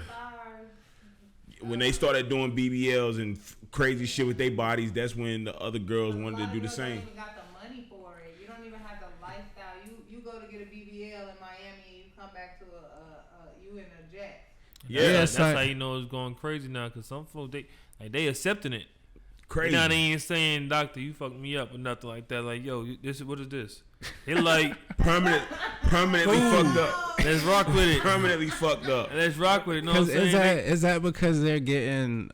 When they started doing BBLs and crazy shit with their bodies, that's when the other girls wanted to do the same. You don't even got the money for it. You don't even have the lifestyle. You go to get a BBL in Miami and you come back to you in a jet. Yeah, that's how you know it's going crazy now. Cause some folks they accepting it. Crazy. You know, they ain't saying, doctor, you fucked me up or nothing like that. Like, yo, what is this? It like permanently fucked up. Let's rock with it. Permanently fucked up. Let's rock with it. Know what I'm saying? Is that because they're getting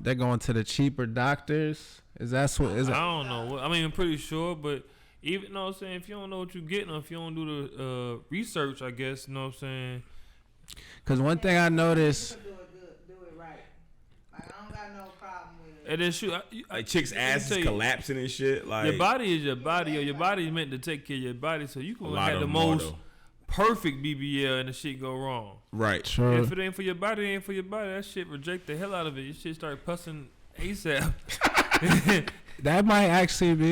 they're going to the cheaper doctors? I don't know. I mean, I'm pretty sure, but even, you know what I'm saying, if you don't know what you're getting, or if you don't do the research, I guess, you know what I'm saying. Because one thing I noticed. Do it right. Like, I don't got no problem with it. And then shoot, like chicks' ass is collapsing and shit. Like, your body is your body, or your body is meant to take care of your body, so you can have the most perfect BBL and the shit go wrong. Right. Sure. If it ain't for your body, it ain't for your body. That shit reject the hell out of it. Your shit start pussing ASAP. That might actually be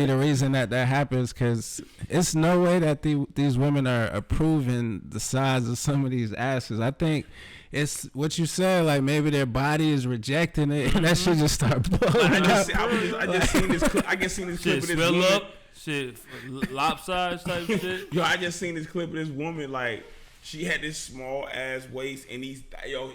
the reason that happens, because it's no way that these women are approving the size of some of these asses. I think it's what you said, like maybe their body is rejecting it, and that shit just start blowing up. I just seen this clip. Shit of this swell woman. up, shit lopsided type shit. Yo, I just seen this clip of this woman, like, she had this small ass waist, and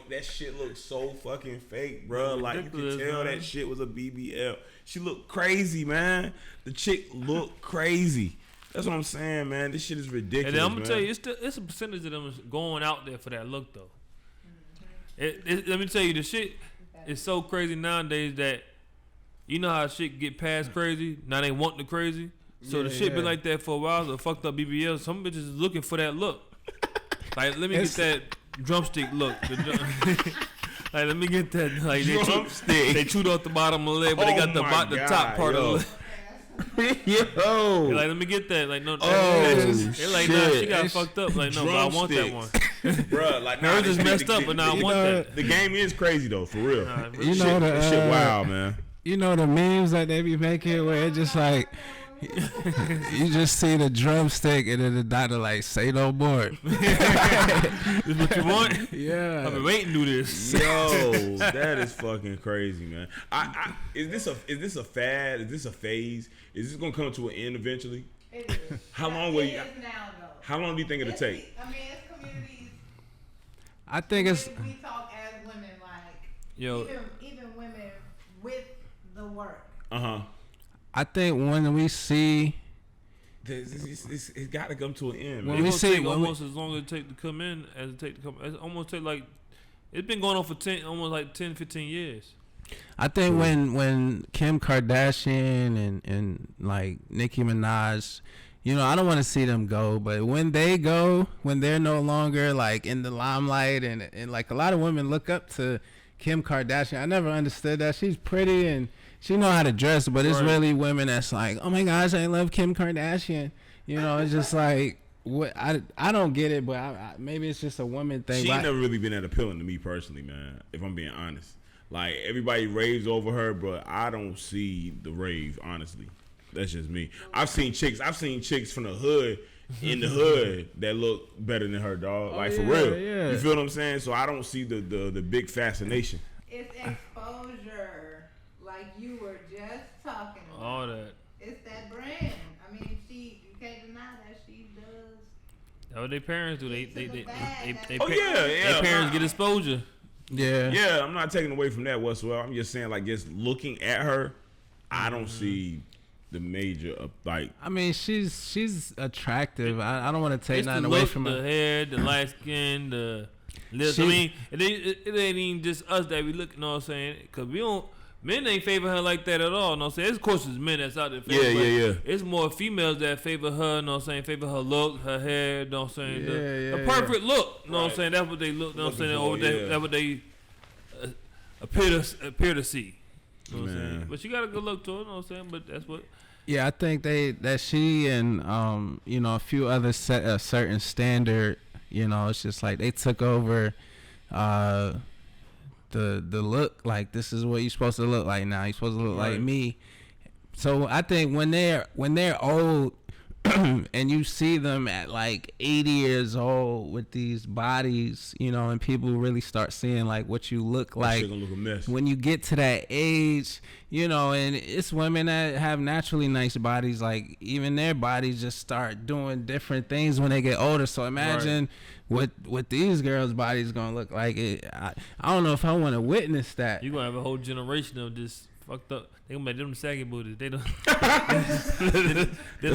that shit looked so fucking fake, bro. Like, you could tell that shit was a BBL. She looked crazy, man. The chick looked crazy. That's what I'm saying, man. This shit is ridiculous. And then I'm gonna tell you, it's a percentage of them going out there for that look, though. Let me tell you, the shit is so crazy nowadays that you know how shit get past crazy. Now they want the crazy, so the shit been like that for a while. The fucked up BBL. Some bitches is looking for that look. Like, let me get that drumstick look. Like, let me get that. Like, drumstick. They chewed off the bottom of the leg, but they got the top part of the leg. Yo. Like, let me get that. Like, no. They're like, nah, she got fucked up. Like, no, but I want that one. Bruh, like, hers just messed up, but now I want that. The game is crazy though, for real. Shit wild, man. You know the memes that they be making where it's just like, you just see the drumstick and then the doctor like, say no more. This what you want? Yeah. I've been waiting to do this. Yo, that is fucking crazy, man. Is this a fad? Is this a phase? Is this gonna come to an end eventually? It is. How long will you? How long do you think it'll take? I mean, it's communities. I think it's. We talk as women, like, yo, even women with the work. I think when we see, it's got to come to an end. When we see almost as long as it take to come in as it take to come. It's almost take like it's been going on for 10, 15 years. I think when Kim Kardashian and like Nicki Minaj, you know, I don't want to see them go, but when they go, when they're no longer like in the limelight, and like a lot of women look up to Kim Kardashian. I never understood that. She's pretty and she know how to dress, but it's really women that's like, oh my gosh, I love Kim Kardashian. You know, it's just like, what I don't get it, but maybe it's just a woman thing. She ain't never really been that appealing to me personally, man, if I'm being honest. Like, everybody raves over her, but I don't see the rave, honestly. That's just me. I've seen chicks from the hood, in the hood, that look better than her, dog. Like, for real. Yeah. You feel what I'm saying? So I don't see the big fascination. It's exposure, like you were just talking about. All that. It's that brand. I mean, you can't deny that she does. That's what their parents do. Their Their parents get exposure. Yeah. I'm not taking away from that whatsoever. I'm just saying, like, just looking at her, I don't see the major like. I mean, she's attractive. I don't want to take nothing the away look, from her. The hair, the light skin, the lips. I mean, it ain't even just us that we look. You know what I'm saying? Because we don't. Men ain't favor her like that at all. You know what I'm saying? Of course, it's men that's out there. Yeah. It's more females that favor her. You know what I'm saying? Favor her look, her hair. You know what I'm saying? The perfect look. You know what I'm saying? That's what they look. You know what I'm saying? That's what they appear to see. You know what I'm saying? But she got a good look to her. You know what I'm saying? But that's what. Yeah, I think that she and a few others set a certain standard. You know, it's just like they took over the look. Like, this is what you're supposed to look like now. You're supposed to look like me. So I think when they're old and you see them at like 80 years old with these bodies, and people really start seeing like what you look like gonna look a mess. When you get to that age, and it's women that have naturally nice bodies, like even their bodies just start doing different things when they get older. So imagine what these girls' bodies gonna look like. I don't know if I want to witness that. You gonna have a whole generation of just fucked up. They gonna make them saggy booties. They don't. The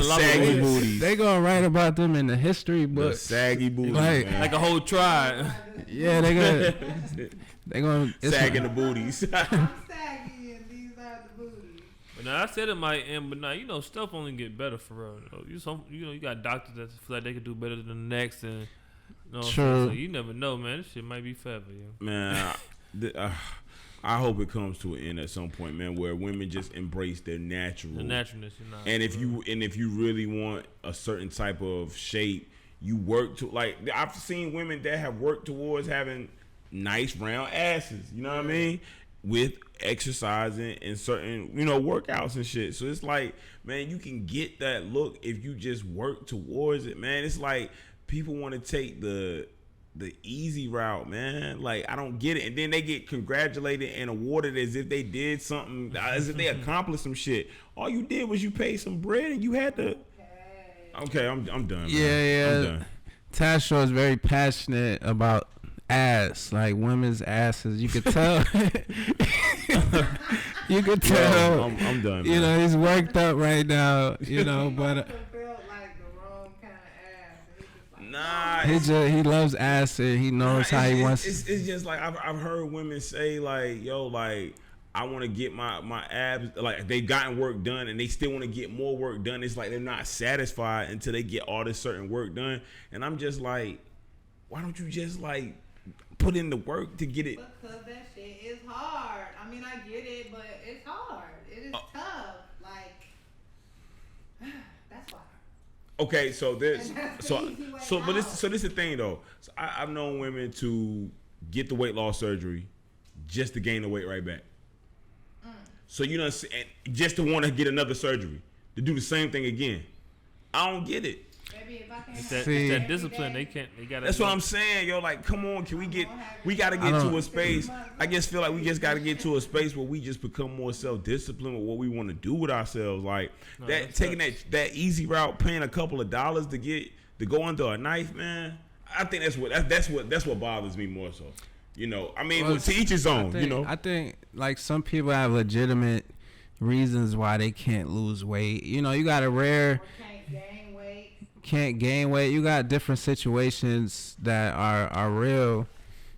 saggy booties. They gonna write about them in the history book. The saggy booties, like a whole tribe. Yeah, they gonna sagging the booties. I'm saggy and these are the booties. But now I said it might end, but now stuff only get better for real. You got doctors that feel like they could do better than the next, and true. So you never know, man. This shit might be forever, Man. I hope it comes to an end at some point, man, where women just embrace their natural. The naturalness, and if you really want a certain type of shape, you work to, like, I've seen women that have worked towards having nice round asses. You know what I mean? With exercising and certain, workouts and shit. So it's like, man, you can get that look if you just work towards it, man. It's like people want to take the easy route, man. Like, I don't get it. And then they get congratulated and awarded as if they did something, as if they accomplished some shit. All you did was you paid some bread and you had to. Okay, I'm done. Yeah. I'm done. Tasha is very passionate about ass, like women's asses. You could tell. You could tell. I'm done. Man. He's worked up right now. But. Nah, he loves ass and he knows how he wants. It's just like I've heard women say, like, yo, like, I want to get my abs, like, they've gotten work done and they still want to get more work done. It's like they're not satisfied until they get all this certain work done. And I'm just like, why don't you just like put in the work to get it? Because that shit is hard. I mean, I get it, but it's hard. It is tough. Like, that's why. Okay, so this is the thing though. So I've known women to get the weight loss surgery just to gain the weight right back. So and just to want to get another surgery to do the same thing again. I don't get it. Maybe if I can it's that discipline. They got. That's what I'm saying, yo. Like, come on, we got to get to a space. I just feel like we just got to get to a space where we just become more self-disciplined with what we want to do with ourselves. Like, taking that easy route, paying a couple of dollars to go under a knife, man. I think that's what bothers me more so. I mean, to each his own. I think like some people have legitimate reasons why they can't lose weight. You got a rare. Can't gain weight. You got different situations that are real.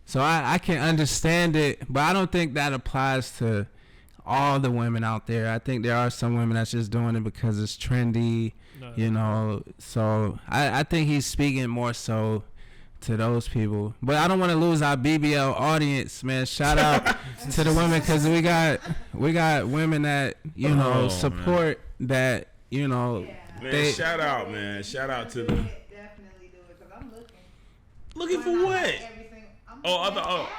So I can understand it, but I don't think that applies to all the women out there. I think there are some women that's just doing it because it's trendy, So I think he's speaking more so to those people. But I don't want to lose our BBL audience, man. Shout out to the women, because we got women that support that. Man, shout out, man. Shout out to them. Definitely do it, because I'm looking. Looking for what? I thought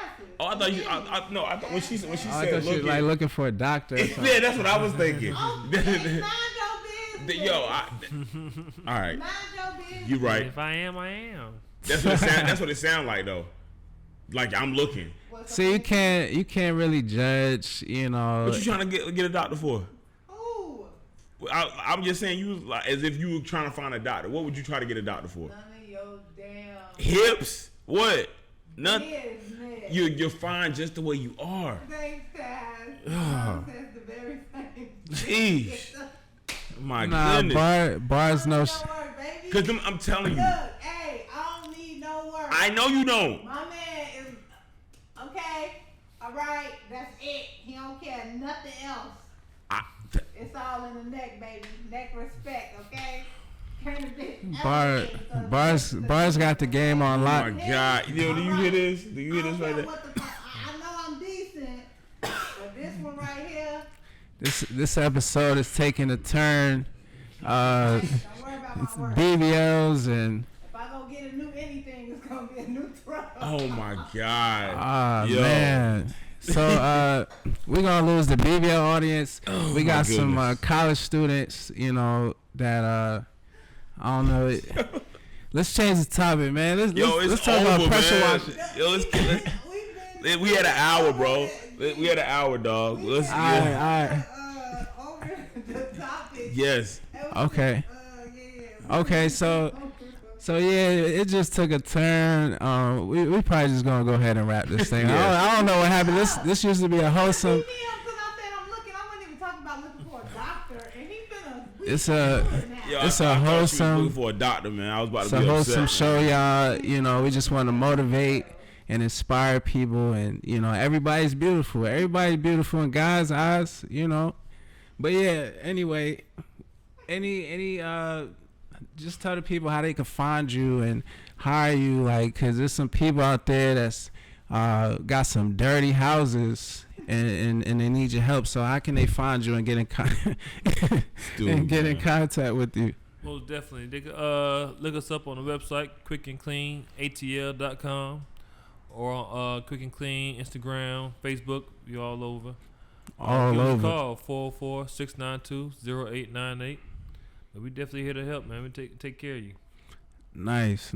when she said looking, like looking for a doctor. Yeah, that's what I was thinking. Mind your business. All right. Mind your business. You right. If I am, I am. That's what it sounds like though. Like, I'm looking. See, you can't really judge. What you trying to get a doctor for? I'm just saying, you like, as if you were trying to find a doctor. What would you try to get a doctor for? None of your damn hips. What? None. Business. You're fine just the way you are. Thanks, Taz. Says the very same. Jeez. My goodness. Bars no. Because I'm telling you. Look, hey, I don't need no work. I know you don't. My man is okay. All right, that's it. He don't don't care nothing else. It's all in the neck, baby. Neck respect, okay? Bars got the game on lock. Oh my God! Yo, do you hear this? Do you hear this right there? I know I'm decent, but this one right here. This episode is taking a turn. Don't worry about my work. BBLs and. If I go get a new anything, it's gonna be a new truck. Oh my God! Man. So we're gonna lose the BBL audience. We got some college students, you know, that I don't know. Let's change the topic, man. Let's talk about pressure washing. Yo, we had an hour, bro. We had an hour, dog. Let's all right. Over the topic. Yes. Okay. Okay. So yeah, it just took a turn. We probably just gonna go ahead and wrap this thing. I don't know what happened. This used to be a wholesome. It's a wholesome. Looking for a doctor, man. I was about to be upset. It's a wholesome show, man. y'all. You know, we just want to motivate and inspire people, and you know, everybody's beautiful. Everybody's beautiful in God's eyes. You know, but yeah. Anyway, any just tell the people how they can find you and hire you, like, cause there's some people out there that's got some dirty houses and they need your help. So how can they find you and get in in contact with you? Most definitely, they can look us up on the website quickandcleanatl.com or on Quick and Clean Instagram, Facebook. We all over. All over. Call 404-692-0898. But we definitely here to help, man. We take care of you. Nice.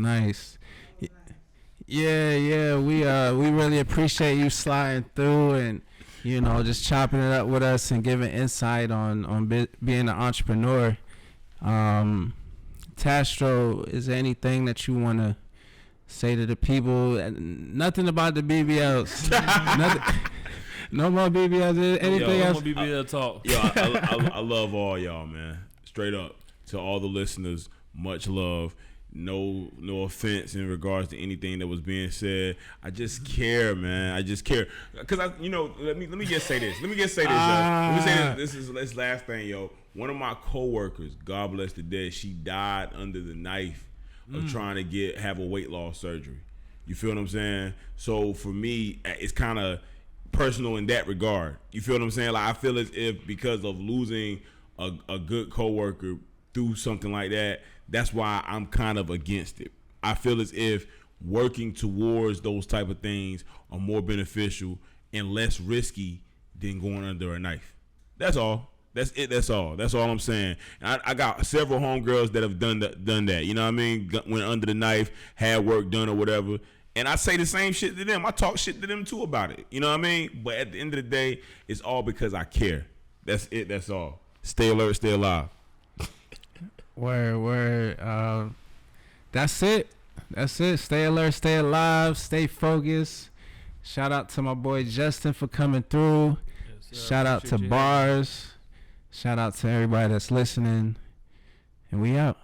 Yeah. We really appreciate you sliding through and, you know, just chopping it up with us and giving insight on being an entrepreneur. Tastro, is there anything that you want to say to the people? Nothing about the BBLs. Nothing. No more BBLs. Anything else? No more BBL talk. Yo, I love all y'all, man. Straight up. To all the listeners, much love. No offense in regards to anything that was being said. I just care, man. I just care. Cause let me just say this. Let me say this. This is this last thing, yo. One of my coworkers, God bless the dead, she died under the knife of trying to have a weight loss surgery. You feel what I'm saying? So for me, it's kind of personal in that regard. You feel what I'm saying? Like, I feel as if because of losing a good coworker through something like that, that's why I'm kind of against it. I feel as if working towards those type of things are more beneficial and less risky than going under a knife. That's all. That's it. That's all. That's all I'm saying. And I got several homegirls that have done that. You know what I mean? Went under the knife, had work done or whatever. And I say the same shit to them. I talk shit to them too about it. You know what I mean? But at the end of the day, it's all because I care. That's it. That's all. Stay alert. Stay alive. Word. That's it. Stay alert, stay alive, stay focused. Shout out to my boy Justin for coming through. Yes, shout out to Bars. Shout out to everybody that's listening. And we out.